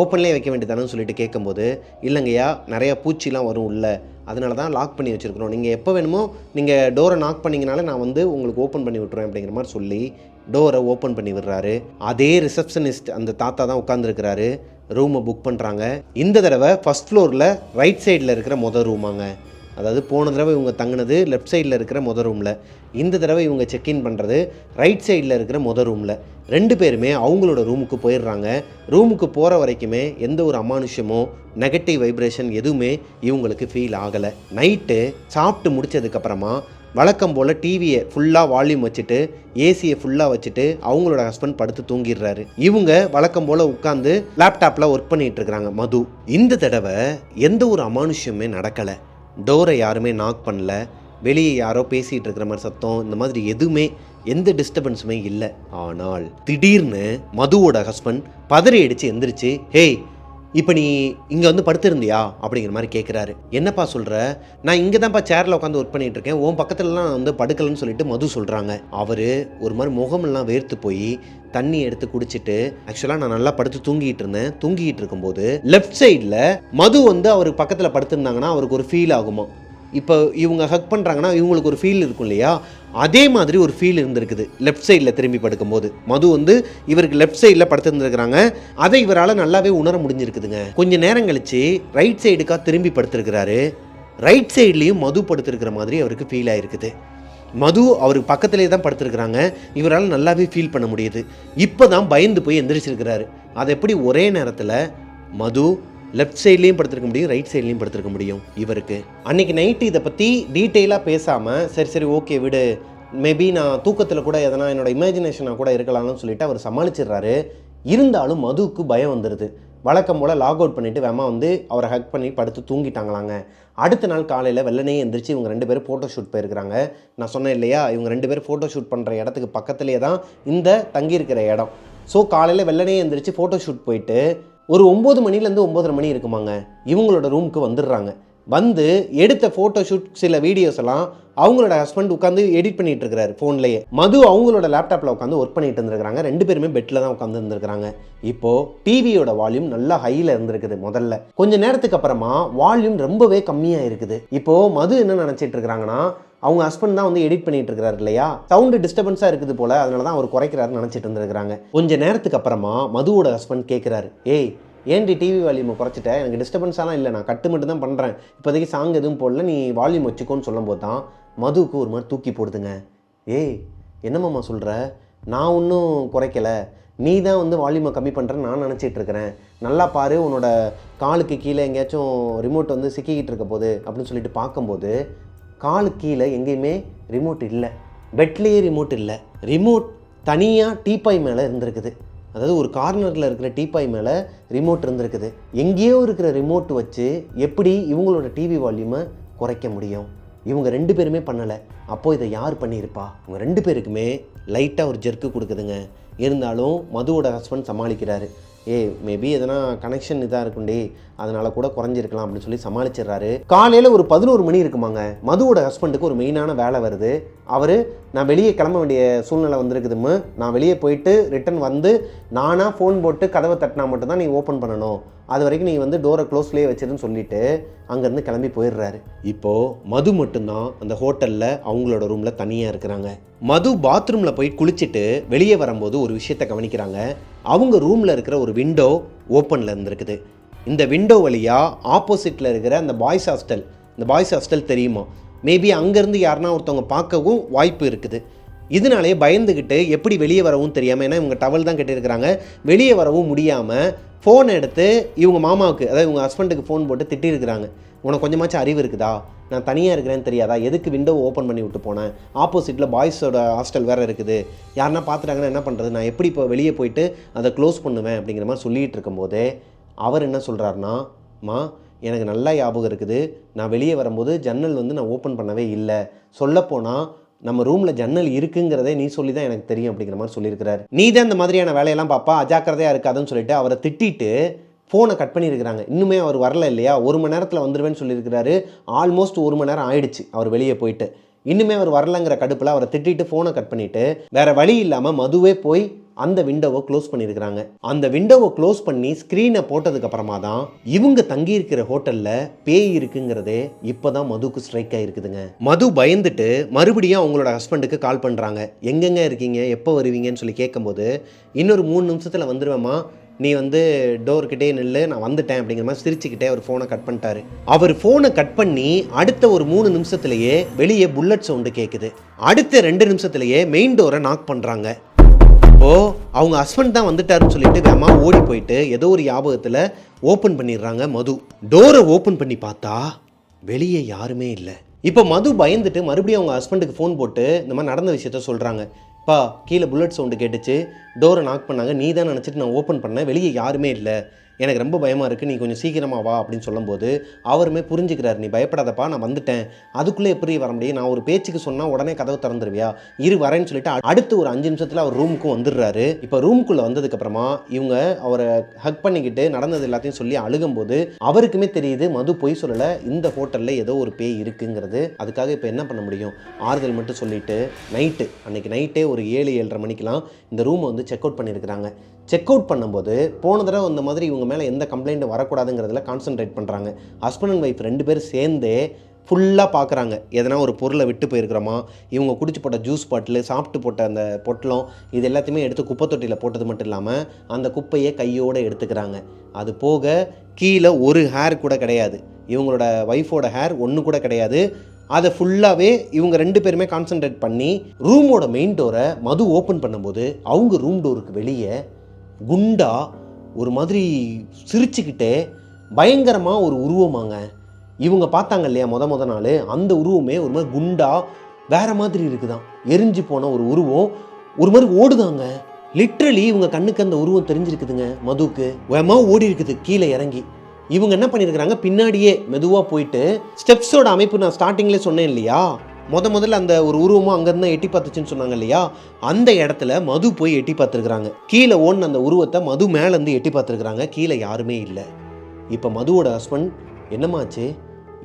ஓப்பன்லேயே வைக்க வேண்டியதானு சொல்லிட்டு கேட்கும்போது, இல்லைங்கய்யா நிறையா பூச்சிலாம் வரும் உள்ள, அதனால தான் லாக் பண்ணி வச்சுருக்குறோம், நீங்கள் எப்போ வேணுமோ நீங்கள் டோரை நாக் பண்ணிங்கனாலே நான் வந்து உங்களுக்கு ஓப்பன் பண்ணி விட்டுருவேன் அப்படிங்கிற மாதிரி சொல்லி டோரை ஓப்பன் பண்ணி விடுறாரு. அதே ரிசப்ஷனிஸ்ட் அந்த தாத்தா தான் உட்காந்துருக்கிறாரு. ரூமை புக் பண்ணுறாங்க. இந்த தடவை ஃபஸ்ட் ஃப்ளோரில் ரைட் சைடில் இருக்கிற ரூமாங்க. அதாவது போன தடவை இவங்க தங்கினது லெஃப்ட் சைடில் இருக்கிற ரூமில், இந்த தடவை இவங்க செக்இன் பண்ணுறது ரைட் சைடில் இருக்கிற ரூமில். 2 பேருமே அவங்களோட ரூமுக்கு போயிடுறாங்க. ரூமுக்கு போகிற வரைக்குமே எந்த ஒரு அமானுஷமோ நெகட்டிவ் வைப்ரேஷன் எதுவுமே இவங்களுக்கு ஃபீல் ஆகலை. நைட்டு சாப்பிட்டு முடித்ததுக்கப்புறமா வழக்கம் போல் டிவியை ஃபுல்லாக வால்யூம் வச்சுட்டு ஏசியை ஃபுல்லாக வச்சுட்டு அவங்களோட ஹஸ்பண்ட் படுத்து தூங்கிடுறாரு. இவங்க வழக்கம் போல் உட்காந்து லேப்டாப்பில் ஒர்க் பண்ணிகிட்டு இருக்கிறாங்க மது. இந்த தடவை எந்த ஒரு அமானுஷ்யமே நடக்கலை. டோரை யாருமே நாக் பண்ணல, வெளியே யாரோ பேசிகிட்டு இருக்கிற மாதிரி சத்தம் இந்த மாதிரி எதுவுமே எந்த டிஸ்டர்பன்ஸுமே இல்லை. ஆனால் திடீர்னு மதுவோட ஹஸ்பண்ட் பதறி அடித்து எந்திரிச்சு, ஹேய் இப்போ நீ இங்கே வந்து படுத்திருந்தியா அப்படிங்கிற மாதிரி கேட்குறாரு. என்னப்பா சொல்கிற, நான் இங்கே தான்ப்பா சேரில் உட்காந்து ஒர்க் பண்ணிகிட்டு இருக்கேன், உன் பக்கத்துலலாம் நான் வந்து படுக்கலன்னு சொல்லிட்டு மது சொல்கிறாங்க. அவர் ஒரு மாதிரி முகமெல்லாம் வேர்த்து போய் தண்ணி எடுத்து குடிச்சிட்டு, ஆக்சுவலாக நான் நல்லா படுத்து தூங்கிட்டு இருக்கும்போது லெஃப்ட் சைடில் மது வந்து அவருக்கு பக்கத்தில் படுத்திருந்தாங்கன்னா அவருக்கு ஒரு ஃபீல் ஆகுமா, இப்போ இவங்க ஹக் பண்ணுறாங்கன்னா இவங்களுக்கு ஒரு ஃபீல் இருக்கும் இல்லையா, அதே மாதிரி ஒரு ஃபீல் இருந்திருக்குது. லெஃப்ட் சைடில் திரும்பி படுக்கும்போது மது வந்து இவருக்கு லெஃப்ட் சைடில் படுத்துருந்துருக்கிறாங்க. அதை இவரால் நல்லாவே உணர முடிஞ்சிருக்குதுங்க. கொஞ்சம் நேரம் கழித்து ரைட் சைடுக்காக திரும்பி படுத்துருக்கிறாரு. ரைட் சைட்லேயும் மது படுத்துருக்கிற மாதிரி அவருக்கு ஃபீல் ஆகிருக்குது. மது அவருக்கு பக்கத்துலேயே தான் படுத்துருக்குறாங்க. இவரால் நல்லாவே ஃபீல் பண்ண முடியுது. இப்போ தான் பயந்து போய் எந்திரிச்சிருக்கிறாரு. அதை எப்படி ஒரே நேரத்தில் மது லெஃப்ட் சைட்லேயும் படுத்திருக்க முடியும், ரைட் சைட்லேயும் படுத்திருக்க முடியும் இவருக்கு? அன்றைக்கி நைட்டு இதை பற்றி டீட்டெயிலாக பேசாமல் சரி ஓகே விடு, மேபி நான் தூக்கத்தில் கூட எதனா என்னோட இமேஜினேஷனாக கூட இருக்கலாம்னு சொல்லிட்டு அவர் சமாளிச்சிடுறாரு. இருந்தாலும் மதுவுக்கு பயம் வந்துடுது. வழக்கம் போல் லாக் அவுட் பண்ணிவிட்டு வேமா வந்து அவரை ஹக் பண்ணி படுத்து தூங்கிட்டாங்களாங்க. அடுத்த நாள் காலையில் வெள்ளனே எந்திரிச்சு இவங்க 2 பேரும் ஃபோட்டோ ஷூட் போயிருக்கிறாங்க. நான் சொன்னேன் இல்லையா, இவங்க 2 பேரும் ஃபோட்டோ ஷூட் பண்ணுற இடத்துக்கு பக்கத்துலேயே தான் இந்த தங்கியிருக்கிற இடம். ஸோ காலையில் வெள்ளனே எந்திரிச்சு ஃபோட்டோ ஷூட் போயிட்டு ஒரு 9 மணிலேருந்து 9:30 மணி இருக்குமாங்க இவங்களோட ரூமுக்கு வந்துடுறாங்க. வந்து எடுத்த ஃபோட்டோ ஷூட் சில வீடியோஸ் எல்லாம் அவங்களோட ஹஸ்பண்ட் உட்காந்து எடிட் பண்ணிட்டு இருக்காரு ஃபோன்லேயே. மது அவங்களோட லேப்டாப்பில் உட்காந்து ஒர்க் பண்ணிட்டு இருந்திருக்காங்க. 2 பேருமே பெட்டில் தான் உட்காந்து இருந்திருக்காங்க. இப்போது டிவியோட வால்யூம் நல்லா ஹையில் இருந்திருக்குது. முதல்ல கொஞ்ச நேரத்துக்கு அப்புறமா வால்யூம் ரொம்பவே கம்மியாக இருக்குது. இப்போது மது என்ன நினச்சிட்டு இருக்கிறாங்கன்னா, அவங்க ஹஸ்பண்ட் தான் வந்து எடிட் பண்ணிட்டு இருக்காரு இல்லையா, சவுண்டு டிஸ்டர்பன்ஸாக இருக்குது போல, அதனால தான் அவர் குறைக்கிறாருன்னு நினச்சிட்டு இருந்திருக்காங்க. கொஞ்ச நேரத்துக்கு அப்புறமா மதுவோட ஹஸ்பண்ட் கேட்குறாரு, ஏய் ஏன்டி டிவி வால்யூமை குறைச்சிட்டேன், எனக்கு டிஸ்டர்பன்ஸாலாம் இல்லை, நான் கட்டு மட்டும் தான் பண்ணுறேன், இப்போதைக்கு சாங் எதுவும் போடல, நீ வால்யூம் வச்சுக்கோன்னு சொல்லும் போது தான் மதுவுக்கு ஒரு மாதிரி தூக்கி போடுதுங்க. ஏய் என்னம்மா சொல்கிற, நான் ஒன்றும் குறைக்கலை, நீ தான் வந்து வால்யூமை கம்மி பண்ணுறேன்னு நான் நினச்சிட்டு இருக்கிறேன், நல்லா பாரு உன்னோட காலுக்கு கீழே எங்கேயாச்சும் ரிமோட் வந்து சிக்கிக்கிட்டு இருக்க போகுது அப்படின்னு சொல்லிட்டு பார்க்கும்போது காலுக்கு கீழே எங்கேயுமே ரிமோட் இல்லை, பெட்லேயே ரிமோட் இல்லை, ரிமோட் தனியாக டீப்பாய் மேலே இருந்திருக்குது. அதாவது ஒரு கார்னரில் இருக்கிற டீப்பாய் மேலே ரிமோட் இருந்திருக்குது. எங்கேயோ இருக்கிற ரிமோட் வச்சு எப்படி இவங்களோட டிவி வால்யூமை குறைக்க முடியும்? இவங்க 2 பேருமே பண்ணலை. அப்போது இதை யார் பண்ணியிருப்பா? இவங்க 2 பேருக்குமே லைட்டாக ஒரு ஜெர்க்கு கொடுக்குதுங்க. இருந்தாலும் மதுவோட ஹஸ்பண்ட் சமாளிக்கிறாரு. மேபி எதனா கனெக்ஷன் இதாக இருக்குண்டே, அதனால கூட குறைஞ்சிருக்கலாம் அப்படின்னு சொல்லி சமாளிச்சிடுறாரு. காலையில் ஒரு 11 மணி இருக்குமாங்க. மதுவோட ஹஸ்பண்டுக்கு ஒரு மெயினான வேலை வருது. அவர் நான் வெளியே கிளம்ப வேண்டிய சூழ்நிலை வந்திருக்குதுன்னு, நான் வெளியே போயிட்டு ரிட்டன் வந்து நானாக ஃபோன் போட்டு கதவை தட்டினா மட்டும்தான் நீ ஓப்பன் பண்ணணும், அது வரைக்கும் நீ வந்து டோரை க்ளோஸ்லேயே வச்சிருன்னு சொல்லிட்டு அங்கேருந்து கிளம்பி போயிடுறாரு. இப்போது மது மட்டும்தான் அந்த ஹோட்டலில் அவங்களோட ரூமில் தனியாக இருக்கிறாங்க. மது பாத்ரூமில் போய் குளிச்சுட்டு வெளியே வரும்போது ஒரு விஷயத்தை கவனிக்கிறாங்க. அவங்க ரூமில் இருக்கிற ஒரு விண்டோ ஓப்பனில் இருந்திருக்குது. இந்த விண்டோ வழியாக ஆப்போசிட்டில் இருக்கிற அந்த பாய்ஸ் ஹாஸ்டல், இந்த பாய்ஸ் ஹாஸ்டல் தெரியுமா, மேபி அங்கேருந்து யாருன்னா ஒருத்தவங்க பார்க்கவும் வாய்ப்பு இருக்குது. இதனாலே பயந்துக்கிட்டு எப்படி வெளியே வரவும் தெரியாமல், ஏன்னா இவங்க டவல் தான் கட்டியிருக்கிறாங்க, வெளியே வரவும் முடியாமல் ஃபோன் எடுத்து இவங்க மாமாவுக்கு, அதாவது இவங்க ஹஸ்பண்டுக்கு ஃபோன் போட்டு திட்டிருக்கிறாங்க. உனக்கு கொஞ்சமாச்சும் அறிவு இருக்குதா, நான் தனியாக இருக்கிறேன்னு தெரியாதா, எதுக்கு விண்டோ ஓப்பன் பண்ணி விட்டு போனேன், ஆப்போசிட்டில் பாய்ஸோட ஹாஸ்டல் வேறு இருக்குது, யாருன்னா பார்த்துட்டாங்கன்னா என்ன பண்ணுறது, நான் எப்படி இப்போ வெளியே போயிட்டு அதை க்ளோஸ் பண்ணுவேன் அப்படிங்கிற மாதிரி சொல்லிகிட்டு இருக்கும்போதே அவர் என்ன சொல்கிறாருன்னா, எனக்கு நல்லா ஞாபகம் இருக்குது, நான் வெளியே வரும்போது ஜன்னல் வந்து நான் ஓப்பன் பண்ணவே இல்லை, சொல்லப்போனால் நம்ம ரூமில் ஜன்னல் இருக்குங்கிறதே நீ சொல்லி தான் எனக்கு தெரியும் அப்படிங்கிற மாதிரி சொல்லியிருக்கிறாரு. நீ தான் இந்த மாதிரியான வேலையெல்லாம் பாப்பா, அஜாக்கிரதையாக இருக்காதுன்னு சொல்லிட்டு அவரை திட்டிட்டு ஃபோனை கட் பண்ணியிருக்கிறாங்க. இன்னுமே அவர் வரல இல்லையா, 1 மணி நேரத்தில் வந்துடுவேன்னு சொல்லியிருக்கிறாரு. ஆல்மோஸ்ட் 1 மணி நேரம் ஆயிடுச்சு அவர் வெளியே போயிட்டு. இன்னுமே அவர் வரலங்கிற கடுப்பில் அவரை திட்டிட்டு ஃபோனை கட் பண்ணிவிட்டு வேறு வழி இல்லாமல் மதுவே போய் அந்த விண்டோவை க்ளோஸ் பண்ணியிருக்கிறாங்க. அந்த விண்டோவை க்ளோஸ் பண்ணி ஸ்க்ரீனை போட்டதுக்கு அப்புறமா தான் இவங்க தங்கியிருக்கிற ஹோட்டலில் பேய் இருக்குங்கிறதே இப்போ தான் மதுக்கு ஸ்ட்ரைக் ஆகிருக்குதுங்க. மது பயந்துட்டு மறுபடியும் அவங்களோட ஹஸ்பண்டுக்கு கால் பண்ணுறாங்க. எங்கெங்க இருக்கீங்க, எப்போ வருவீங்கன்னு சொல்லி கேட்கும்போது, இன்னொரு 3 நிமிஷத்தில் வந்துடுவேம்மா, நீ வந்து டோர்கிட்டே நில்லு, நான் வந்துட்டேன் அப்படிங்கிற மாதிரி சிரிச்சுக்கிட்டே அவர் ஃபோனை கட் பண்ணிட்டாரு. அவர் ஃபோனை கட் பண்ணி அடுத்த ஒரு 3 நிமிஷத்துலேயே வெளியே புல்லட் சவுண்டு கேட்குது. அடுத்த 2 நிமிஷத்துலேயே மெயின் டோரை நாக் பண்ணுறாங்க. இப்போது அவங்க ஹஸ்பண்ட் தான் வந்துட்டாருன்னு சொல்லிட்டு வேமா ஓடி போயிட்டு ஏதோ ஒரு ஞாபகத்தில் ஓப்பன் பண்ணிடுறாங்க மது. டோரை ஓப்பன் பண்ணி பார்த்தா வெளியே யாருமே இல்லை. இப்போ மது பயந்துட்டு மறுபடியும் அவங்க ஹஸ்பண்டுக்கு ஃபோன் போட்டு இந்த மாதிரி நடந்த விஷயத்த சொல்கிறாங்க. கீழே புல்லட் சவுண்டு கேட்டுச்சு, டோரை நாக் பண்ணாங்க, நீ தான் நினச்சிட்டு நான் ஓப்பன் பண்ணேன், வெளியே யாருமே இல்லை, எனக்கு ரொம்ப பயமாக இருக்குது, நீ கொஞ்சம் சீக்கிரமாக வா அப்படின்னு சொல்லும்போது அவருமே புரிஞ்சுக்கிறார். நீ பயப்படாதப்பா, நான் வந்துட்டேன், அதுக்குள்ளே எப்படி வர முடியும், நான் ஒரு பேச்சுக்கு சொன்னால் உடனே கதவை திறந்துருவியா, வரேன்னு சொல்லிட்டு அடுத்து ஒரு 5 நிமிஷத்தில் அவர் ரூமுக்கும் வந்துடுறாரு. இப்போ ரூமுக்குள்ளே வந்ததுக்கப்புறமா இவங்க அவரை ஹக் பண்ணிக்கிட்டு நடந்தது எல்லாத்தையும் சொல்லி அழுகும்போது அவருக்குமே தெரியுது மது பொய் சொல்லலை, இந்த ஹோட்டலில் ஏதோ ஒரு பேய் இருக்குங்கிறது. அதுக்காக இப்போ என்ன பண்ண முடியும், ஆறுதல் மட்டும் சொல்லிட்டு அன்னைக்கு நைட்டே ஒரு 7-7:30 மணிக்கெலாம் இந்த ரூமை வந்து செக் அவுட் பண்ணியிருக்கிறாங்க. செக் அவுட் பண்ணும்போது போன தடவை இந்த மாதிரி இவங்க மேலே எந்த கம்ப்ளைண்ட்டும் வரக்கூடாதுங்கிறதுல கான்சென்ட்ரேட் பண்ணுறாங்க. ஹஸ்பண்ட் அண்ட் ஒய்ஃப் 2 பேர் சேர்ந்தே ஃபுல்லாக பார்க்குறாங்க, எதனா ஒரு பொருளை விட்டு போயிருக்கிறோமா, இவங்க குடிச்சு போட்ட ஜூஸ் பாட்டில், சாப்பிட்டு போட்ட அந்த பொட்டலம், இது எல்லாத்தையுமே எடுத்து குப்பை தொட்டியில் போட்டது மட்டும் இல்லாமல் அந்த குப்பையை கையோடு எடுத்துக்கிறாங்க. அது போக கீழே ஒரு ஹேர் கூட கிடையாது, இவங்களோட ஒய்ஃபோட ஹேர் ஒன்று கூட கிடையாது. அதை ஃபுல்லாகவே இவங்க 2 பேருமே கான்சென்ட்ரேட் பண்ணி ரூமோட மெயின் டோரை மது ஓப்பன் பண்ணும்போது அவங்க ரூம் டோருக்கு வெளியே குண்டா ஒரு மாதிரி சிரிச்சுக்கிட்டே பயங்கரமாக ஒரு உருவமாங்க. இவங்க பார்த்தாங்க இல்லையா முத நாள், அந்த உருவமே ஒரு மாதிரி குண்டா வேற மாதிரி இருக்குதான், எரிஞ்சு போன ஒரு உருவம் ஒரு மாதிரி ஓடுதாங்க. லிட்ரலி இவங்க கண்ணுக்கு அந்த உருவம் தெரிஞ்சிருக்குதுங்க. மதுக்கு வேகமா ஓடி இருக்குது கீழே இறங்கி. இவங்க என்ன பண்ணியிருக்கிறாங்க, பின்னாடியே மெதுவாக போயிட்டு ஸ்டெப்ஸோட அமைப்பு நான் ஸ்டார்டிங்லேயே சொன்னேன் இல்லையா, முதல்ல அந்த ஒரு உருவமும் அங்கேருந்து எட்டி பார்த்துச்சுன்னு சொன்னாங்க இல்லையா, அந்த இடத்துல மது போய் எட்டி பார்த்துருக்குறாங்க. கீழே ஓடின அந்த உருவத்தை மது மேலேருந்து எட்டி பார்த்துருக்குறாங்க. கீழே யாருமே இல்லை. இப்போ மதுவோட ஹஸ்பண்ட் என்னமாச்சு,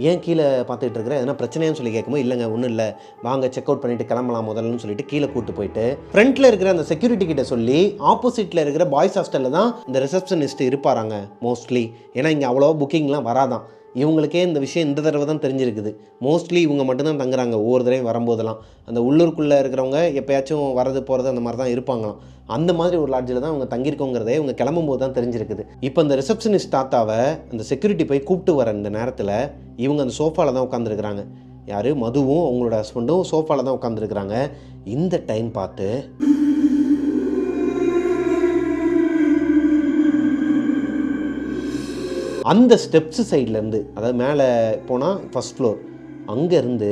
ஏன் கீழே பார்த்துட்டு இருக்கிற எதனா பிரச்சனையான்னு சொல்லி கேட்கும்போது இல்லைங்க ஒன்றும் இல்லை வாங்க செக் அவுட் பண்ணிவிட்டு கிளம்பலாம் முதல்லன்னு சொல்லிட்டு கீழே கூட்டு போயிட்டு ஃப்ரண்ட்டில் இருக்கிற அந்த செக்யூரிட்டி கிட்ட சொல்லி ஆப்போசிட்டில் இருக்கிற பாய்ஸ் ஹாஸ்டலில் தான் இந்த ரிசப்ஷனிஸ்ட் இருப்பாராங்க மோஸ்ட்லி. ஏன்னா இங்கே அவ்வளோவா புக்கிங்லாம் வராதான். இவங்களுக்கே இந்த விஷயம் இந்த தடவை தான் தெரிஞ்சிருக்குது. மோஸ்ட்லி இவங்க மட்டும்தான் தங்குறாங்க ஒவ்வொரு தடவையும் வரும்போதெல்லாம். அந்த உள்ளூருக்குள்ளே இருக்கிறவங்க எப்போயாச்சும் வரது போகிறது அந்த மாதிரி தான் இருப்பாங்களாம். அந்த மாதிரி ஒரு லாட்ஜில் தான் அவங்க தங்கியிருக்கோங்கிறதே இவங்க கிளம்பும்போது தான் தெரிஞ்சிருக்குது. இப்போ இந்த ரிசப்ஷனிஸ்ட் தாத்தாவை அந்த செக்யூரிட்டி போய் கூப்பிட்டு வர இந்த நேரத்தில் இவங்க அந்த சோஃபாவில் தான் உட்காந்துருக்குறாங்க. யார்? மதுவும் அவங்களோட ஹஸ்பண்டும் சோஃபாவில் தான் உட்காந்துருக்குறாங்க. இந்த டைம் பார்த்து அந்த ஸ்டெப்ஸு சைட்லேருந்து, அதாவது மேலே போனால் ஃபஸ்ட் ஃப்ளோர், அங்கேருந்து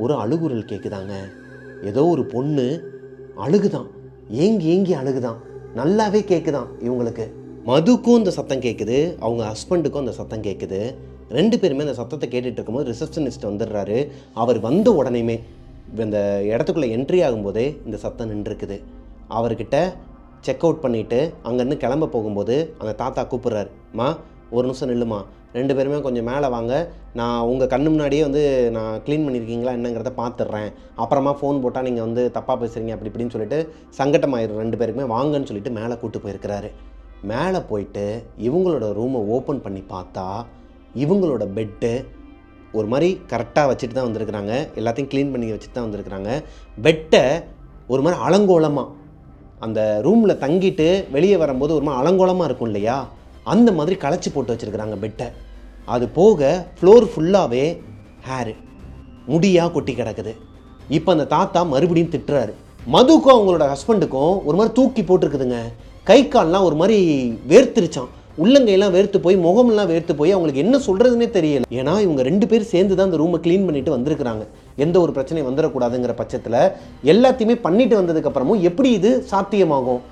ஒரு அழுகுரல் கேட்குதாங்க. ஏதோ ஒரு பொண்ணு அழுகுதான், ஏங்கி ஏங்கி அழுகுதான், நல்லாவே கேட்குதான் இவங்களுக்கு. மதுக்கும் இந்த சத்தம் கேட்குது, அவங்க ஹஸ்பண்டுக்கும் அந்த சத்தம் கேட்குது. 2 பேருமே அந்த சத்தத்தை கேட்டுட்டு இருக்கும்போது ரிசப்ஷனிஸ்ட் வந்துடுறாரு. அவர் வந்த உடனேமே இந்த இடத்துக்குள்ளே என்ட்ரி ஆகும்போதே இந்த சத்தம் நின்றுருக்குது. அவர்கிட்ட செக் அவுட் பண்ணிவிட்டு அங்கேருந்து கிளம்ப போகும்போது அந்த தாத்தா கூப்பிட்றாரு. மா ஒரு நிமிஷம் நில்லுமா, 2 பேருமே கொஞ்சம் மேலே வாங்க, நான் உங்கள் கண்ணு முன்னாடியே நான் க்ளீன் பண்ணியிருக்கீங்களா என்னங்கிறத பார்த்துட்றேன், அப்புறமா ஃபோன் போட்டால் நீங்கள் தப்பாக பேசுகிறீங்க அப்படி இப்படின்னு சொல்லிட்டு சங்கட்டமாயிடும் 2 பேருக்குமே, வாங்கன்னு சொல்லிட்டு மேலே கூப்பிட்டு போயிருக்கிறாரு. மேலே போயிட்டு இவங்களோட ரூமை ஓப்பன் பண்ணி பார்த்தா இவங்களோட பெட்டு ஒரு மாதிரி கரெக்டாக வச்சுட்டு தான் வந்திருக்கிறாங்க. எல்லாத்தையும் க்ளீன் பண்ணி வச்சுட்டு தான் வந்திருக்கிறாங்க. பெட்டை ஒரு மாதிரி அலங்கோலமாக, அந்த ரூமில் தங்கிட்டு வெளியே வரும்போது ஒரு மாதிரி அலங்கோலமாக இருக்கும் இல்லையா, அந்த மாதிரி களைச்சி போட்டு வச்சுருக்கிறாங்க பெட்டை. அது போக ஃப்ளோர் ஃபுல்லாகவே ஹேரு, முடியாக கொட்டி கிடக்குது. இப்போ அந்த தாத்தா மறுபடியும் திட்டுறாரு. மதுக்கும் அவங்களோட ஹஸ்பண்டுக்கும் ஒரு மாதிரி தூக்கி போட்டிருக்குதுங்க. கை கால்லாம் ஒரு மாதிரி வேர்த்திருச்சான், உள்ளங்கையெல்லாம் வேர்த்து போய் முகமெல்லாம் வேர்த்து போய் அவங்களுக்கு என்ன சொல்கிறதுனே தெரியல. ஏன்னா இவங்க 2 பேர் சேர்ந்து தான் அந்த ரூமை க்ளீன் பண்ணிட்டு வந்திருக்கிறாங்க. எந்த ஒரு பிரச்சனையும் வந்துடக்கூடாதுங்கிற பட்சத்தில் எல்லாத்தையுமே பண்ணிட்டு வந்ததுக்கப்புறமும் எப்படி இது சாத்தியமாகும்?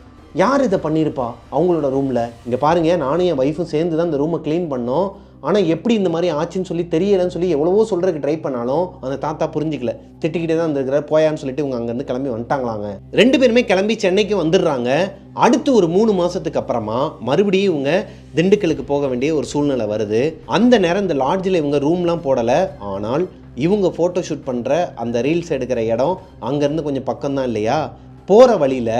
யார் இதை பண்ணியிருப்பா அவங்களோட ரூமில்? இங்கே பாருங்கள், நானும் என் ஒய்ஃபும் சேர்ந்து தான் இந்த ரூமை க்ளீன் பண்ணோம். ஆனால் எப்படி இந்த மாதிரி ஆச்சுன்னு சொல்லி தெரியலன்னு சொல்லி எவ்வளவோ சொல்கிறதுக்கு ட்ரை பண்ணாலும் அந்த தாத்தா புரிஞ்சிக்கல, திட்டிக்கிட்டே தான் இருந்திருக்கிற, போயான்னு சொல்லிட்டு இவங்க அங்கேருந்து கிளம்பி வந்துட்டாங்களாங்க. 2 பேருமே கிளம்பி சென்னைக்கு வந்துடுறாங்க. அடுத்து ஒரு 3 மாதத்துக்கு அப்புறமா மறுபடியும் இவங்க திண்டுக்கலுக்கு போக வேண்டிய ஒரு சூழ்நிலை வருது. அந்த நேரம் இந்த லாட்ஜில் இவங்க ரூம்லாம் போடலை. ஆனால் இவங்க ஃபோட்டோ ஷூட் பண்ணுற அந்த ரீல்ஸ் எடுக்கிற இடம் அங்கேருந்து கொஞ்சம் பக்கம்தான் இல்லையா, போகிற வழியில்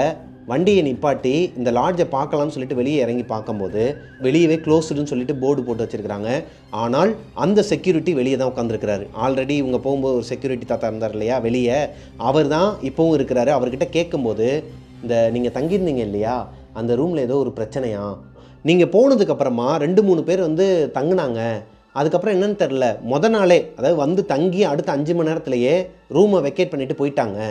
வண்டியை நிப்பாட்டி இந்த லாட்ஜை பார்க்கலாம்னு சொல்லிட்டு வெளியே இறங்கி பார்க்கும்போது வெளியவே க்ளோஸ்டுன்னு சொல்லிட்டு போர்டு போட்டு வச்சுருக்கிறாங்க. ஆனால் அந்த செக்யூரிட்டி வெளியே தான் உட்காந்துருக்கிறாரு. ஆல்ரெடி இவங்க போகும்போது ஒரு செக்யூரிட்டி தாத்தா இருந்தார் இல்லையா வெளியே, அவர் தான் இப்போவும் இருக்கிறாரு. அவர்கிட்ட கேட்கும்போது, இந்த நீங்கள் தங்கியிருந்தீங்க இல்லையா அந்த ரூமில் ஏதோ ஒரு பிரச்சனையா, நீங்கள் போனதுக்கப்புறமா 2-3 பேர் தங்குனாங்க, அதுக்கப்புறம் என்னன்னு தெரில, நாளே அதாவது தங்கி அடுத்த 5 மணி நேரத்துலையே ரூமை வெக்கேட் பண்ணிவிட்டு போயிட்டாங்க.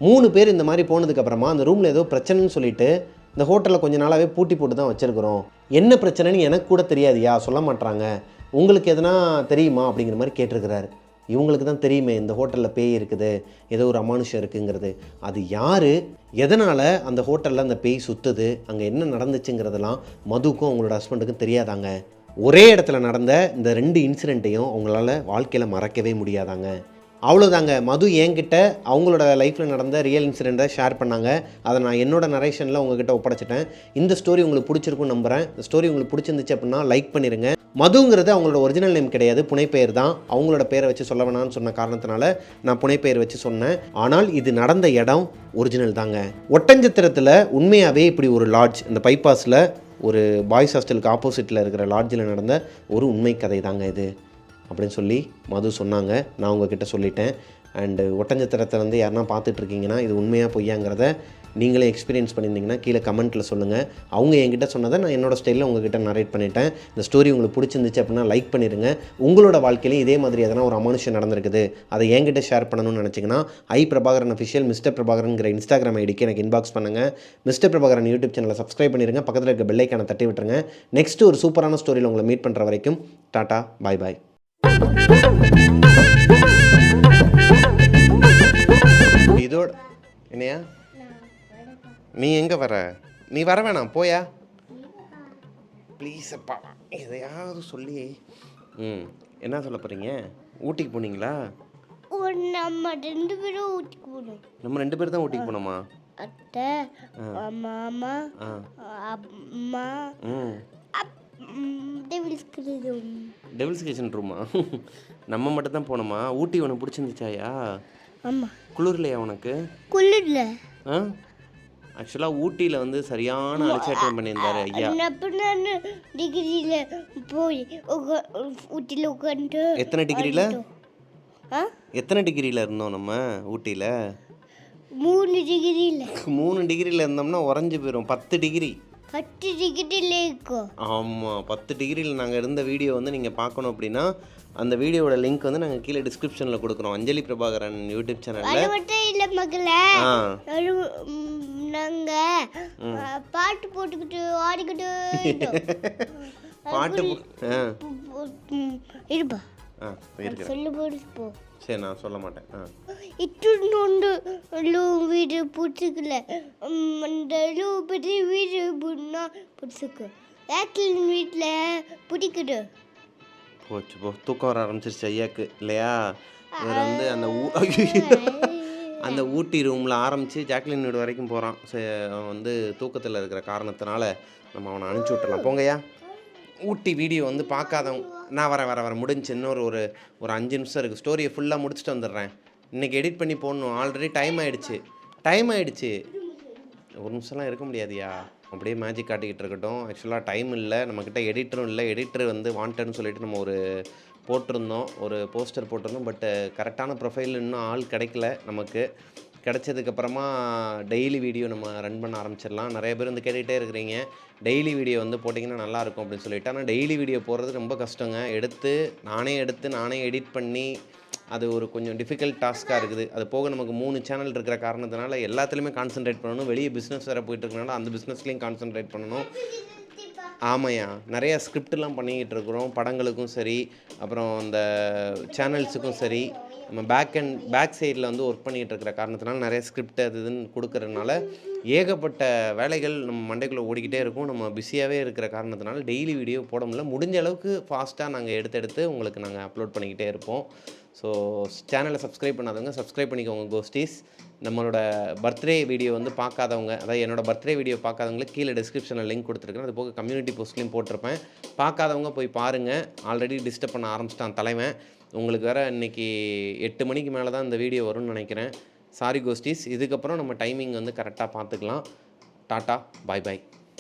3 பேர் இந்த மாதிரி போனதுக்கப்புறமா அந்த ரூமில் ஏதோ பிரச்சனைன்னு சொல்லிட்டு இந்த ஹோட்டலில் கொஞ்சம் நாளாகவே பூட்டி போட்டு தான் வச்சுருக்குறோம். என்ன பிரச்சனைன்னு எனக்கு கூட தெரியாதுயா, சொல்ல மாட்டாங்க, உங்களுக்கு எதனா தெரியுமா அப்படிங்கிற மாதிரி கேட்டிருக்கிறாரு. இவங்களுக்கு தான் தெரியுமே இந்த ஹோட்டலில் பேய் இருக்குது, ஏதோ ஒரு அமானுஷம் இருக்குங்கிறது. அது யார், எதனால் அந்த ஹோட்டலில் அந்த பேய் சுற்றுது, அங்கே என்ன நடந்துச்சுங்கிறதெல்லாம் மதுக்கும் அவங்களோட ஹஸ்பண்டுக்கும் தெரியாதாங்க. ஒரே இடத்துல நடந்த இந்த 2 இன்சிடெண்ட்டையும் அவங்களால வாழ்க்கையில் மறக்கவே முடியாதாங்க. அவ்வளோதாங்க. மது என்கிட்ட அவங்களோட லைஃப்பில் நடந்த ரியல் இன்சிடெண்ட்டை ஷேர் பண்ணாங்க. அதை நான் என்னோட நரேஷனில் உங்ககிட்ட ஒப்படைச்சிட்டேன். இந்த ஸ்டோரி உங்களுக்கு பிடிச்சிருக்குன்னு நம்புகிறேன். இந்த ஸ்டோரி உங்களுக்கு பிடிச்சிருந்துச்சு அப்படின்னா லைக் பண்ணிடுங்க. மதுங்கிறது அவங்களோட ஒரிஜினல் நேம் கிடையாது, புனைப்பெயர் தான். அவங்களோட பேரை வச்சு சொல்ல வேணாம்னு சொன்ன காரணத்தினால நான் புனைப்பெயர் வச்சு சொன்னேன். ஆனால் இது நடந்த இடம் ஒரிஜினல் தாங்க. ஒட்டஞ்சத்திரத்தில் உண்மையாகவே இப்படி ஒரு லாட்ஜ், இந்த பைபாஸில் ஒரு பாய்ஸ் ஹாஸ்டலுக்கு ஆப்போசிட்டில் இருக்கிற லாட்ஜில் நடந்த ஒரு உண்மை கதை தாங்க இது அப்படின்னு சொல்லி மது சொன்னாங்க. நான் உங்ககிட்ட சொல்லிட்டேன். அண்டு ஒட்டஞ்சத்திரத்தை யாருன்னா பார்த்துட்ருக்கீங்கன்னா இது உண்மையாக பொய்யாங்கிறத நீங்களே எக்ஸ்பீரியன்ஸ் பண்ணியிருந்தீங்கன்னா கீழே கமெண்ட்டில் சொல்லுங்கள். அவங்க என்கிட்ட சொன்னதை நான் என்னோடய ஸ்டைலில் உங்ககிட்ட நரேட் பண்ணிட்டேன். இந்த ஸ்டோரி உங்களுக்கு பிடிச்சிருந்துச்சு அப்படின்னா லைக் பண்ணிடுங்க. உங்களோட வாழ்க்கையிலையும் இதே மாதிரி எதனா ஒரு அமானுஷம் நடந்திருக்குது, அதை என்கிட்ட ஷேர் பண்ணணும்னு நினச்சிங்கன்னா பிரபாகரன் அஃபிஷியல் மிஸ்டர் பிரபாகரன்கிற இன்ஸ்டாகிராம் ஐடிக்கு எனக்கு இன்பாக்ஸ் பண்ணுங்கள். மிஸ்டர் பிரபாகரன் யூடியூப் சேனலை சப்ஸ்கிரைப் பண்ணிடுங்க. பக்கத்தில் இருக்க பெல் ஐக்கானை தட்டி விட்டுருங்க. நெக்ஸ்ட்டு ஒரு சூப்பரான ஸ்டோரியில் உங்களை மீட் பண்ணுற வரைக்கும் டாட்டா பாய் பாய். இதோட என்னையா நீ எங்கே வர? நீ வர வேணாம், போயா ப்ளீஸ் அப்பா, எதையாவது சொல்லி. என்ன சொல்ல போகிறீங்க? ஊட்டிக்கு போனீங்களா? நம்ம 2 பேரும் ஊட்டிக்கு போனோம். நம்ம 2 பேர் தான் ஊட்டிக்கு போனோமா? அத்தை, மாமா, அம்மா, டெவில்ஸ் கிரீடம். டெவில்ஸ் கிச்சன் ரூமா? நம்ம மட்டும் தான் போனோமா? ஊட்டி உனக்கு பிடிச்சிருந்துச்சாயா? ஆமாம். குளிர்லையா உனக்கு? குளிர்ல ஆ ஆக்சுவலாக ஊட்டியில் வந்து சரியான அலட்சியம் பண்ணியிருந்தாரு ஐயா. அப்போ நான் டிகிரியில் போய் ஊட்டியில் உட்காந்து எத்தனை டிகிரியில் ஆ எத்தனை டிகிரியில் இருந்தோம் நம்ம ஊட்டியில்? 3 டிகிரியில் 3 டிகிரியில் இருந்தோம்னா உறைஞ்சி போயிடும். 10 டிகிரி. 10 டிகிரியில் இருக்கும். ஆமாம், 10 டிகிரியில் நாங்கள் இருந்த வீடியோ வந்து நீங்கள் பார்க்கணும் அப்படின்னா அந்த வீடியோவோட லிங்க் வந்து நாங்கள் கீழே டிஸ்கிரிப்ஷனில் கொடுக்குறோம். அஞ்சலி பிரபாகரன் யூடியூப் அது சேனலில். மட்டும் இல்லை மகளே, ஆ நாங்கள் பாட்டு போட்டுக்கிட்டு ஆடிக்கிட்டு பாட்டு இருப்பா ஆ இருக்கிறேன். சொல்லு போடு போ. சரி, நான் சொல்ல மாட்டேன். இட்டுண்டு வீடு பிடிச்சிக்கல, அந்த பெரிய வீடு புண்ணா பிடிச்சிக்க ஏக்கில் வீட்டில் பிடிக்குது. போச்சு போ, தூக்கம் வர ஆரம்பிச்சிருச்சு ஐயாக்கு இல்லையா? இவர் வந்து அந்த ஊட்டி ரூமில் ஆரம்பித்து ஜாக்லின் வீடு வரைக்கும் போகிறான். அவன் வந்து தூக்கத்தில் இருக்கிற காரணத்தினால நம்ம அவனை அனுப்பிச்சி விட்டுறலாம். போங்கய்யா. ஊட்டி வீடியோ வந்து பார்க்காதவங்க, நான் வரேன் முடிஞ்சு இன்னொரு ஒரு 5 நிமிஷம் இருக்குது. ஸ்டோரியை ஃபுல்லாக முடிச்சுட்டு வந்துடுறேன். இன்றைக்கி எடிட் பண்ணி போடணும். ஆல்ரெடி டைம் ஆகிடுச்சு. ஒரு நிமிஷம்லாம் இருக்க முடியாதுயா. அப்படியே மேஜிக் காட்டிக்கிட்டு இருக்கட்டும். ஆக்சுவலாக டைம் இல்லை, நம்மக்கிட்ட எடிட்டரும் இல்லை. எடிட்டர் வந்து வாண்டட்னு சொல்லிட்டு நம்ம ஒரு போஸ்டர் போட்டிருந்தோம். பட்டு கரெக்டான ப்ரொஃபைல் இன்னும் ஆள் கிடைக்கல. நமக்கு கிடைச்சதுக்கப்புறமா டெய்லி வீடியோ நம்ம ரன் பண்ண ஆரம்பிச்சிடலாம். நிறைய பேர் வந்து கேட்டுகிட்டே இருக்கிறீங்க, டெய்லி வீடியோ வந்து போட்டிங்கன்னா நல்லாயிருக்கும் அப்படின்னு சொல்லிட்டு. ஆனால் டெய்லி வீடியோ போடுறது ரொம்ப கஷ்டங்க. நானே எடிட் பண்ணி அது ஒரு கொஞ்சம் டிஃபிகல்ட் டாஸ்க்காக இருக்குது. அது போக நமக்கு 3 சேனல் இருக்கிற காரணத்தினால எல்லாத்துலேயுமே கான்சன்ட்ரேட் பண்ணணும். வெளியே பிஸ்னஸ் வேறு போயிட்டு இருக்கனால அந்த பிஸ்னஸ்லேயும் கான்சன்ட்ரேட் பண்ணணும். ஆமாய்யா, நிறைய ஸ்கிரிப்டெலாம் பண்ணிக்கிட்டு இருக்கிறோம். படங்களுக்கும் சரி, அப்புறம் அந்த சேனல்ஸுக்கும் சரி. நம்ம பேக் சைடில் வந்து ஒர்க் பண்ணிகிட்டு இருக்கிற காரணத்தினால நிறைய ஸ்கிரிப்ட் அது இதுன்னு கொடுக்கறதுனால ஏகப்பட்ட வேலைகள் நம்ம மண்டைக்குள்ளே ஓடிக்கிட்டே இருக்கும். நம்ம பிஸியாகவே இருக்கிற காரணத்தினால டெய்லி வீடியோ போட முடியல. முடிஞ்ச அளவுக்கு ஃபாஸ்ட்டாக நாங்கள் எடுத்து உங்களுக்கு நாங்கள் அப்லோட் பண்ணிக்கிட்டே இருப்போம். ஸோ சேனலை சப்ஸ்கிரைப் பண்ணாதவங்க சப்ஸ்கிரைப் பண்ணிக்கோங்க கோஸ்டீஸ். நம்மளோட பர்த்டே வீடியோ வந்து பார்க்காதவங்க, அதாவது என்னோடய பர்த்டே வீடியோ பார்க்காதவங்களுக்கு கீழே டிஸ்கிரிப்ஷனில் லிங்க் கொடுத்துருக்கேன். அது போக கம்யூனிட்டி போஸ்ட்லேயும் போட்டிருப்பேன். பார்க்காதவங்க போய் பாருங்கள். ஆல்ரெடி டிஸ்டர்ப் பண்ண ஆரம்பிச்சிட்டான் தலைவன். உங்களுக்கு வேறு இன்றைக்கி 8 மணிக்கு மேலே தான் இந்த வீடியோ வரும்னு நினைக்கிறேன். சாரி கோஸ்டீஸ். இதுக்கப்புறம் நம்ம டைமிங் வந்து கரெக்டாக பார்த்துக்கலாம். டாட்டா, பாய் பாய்.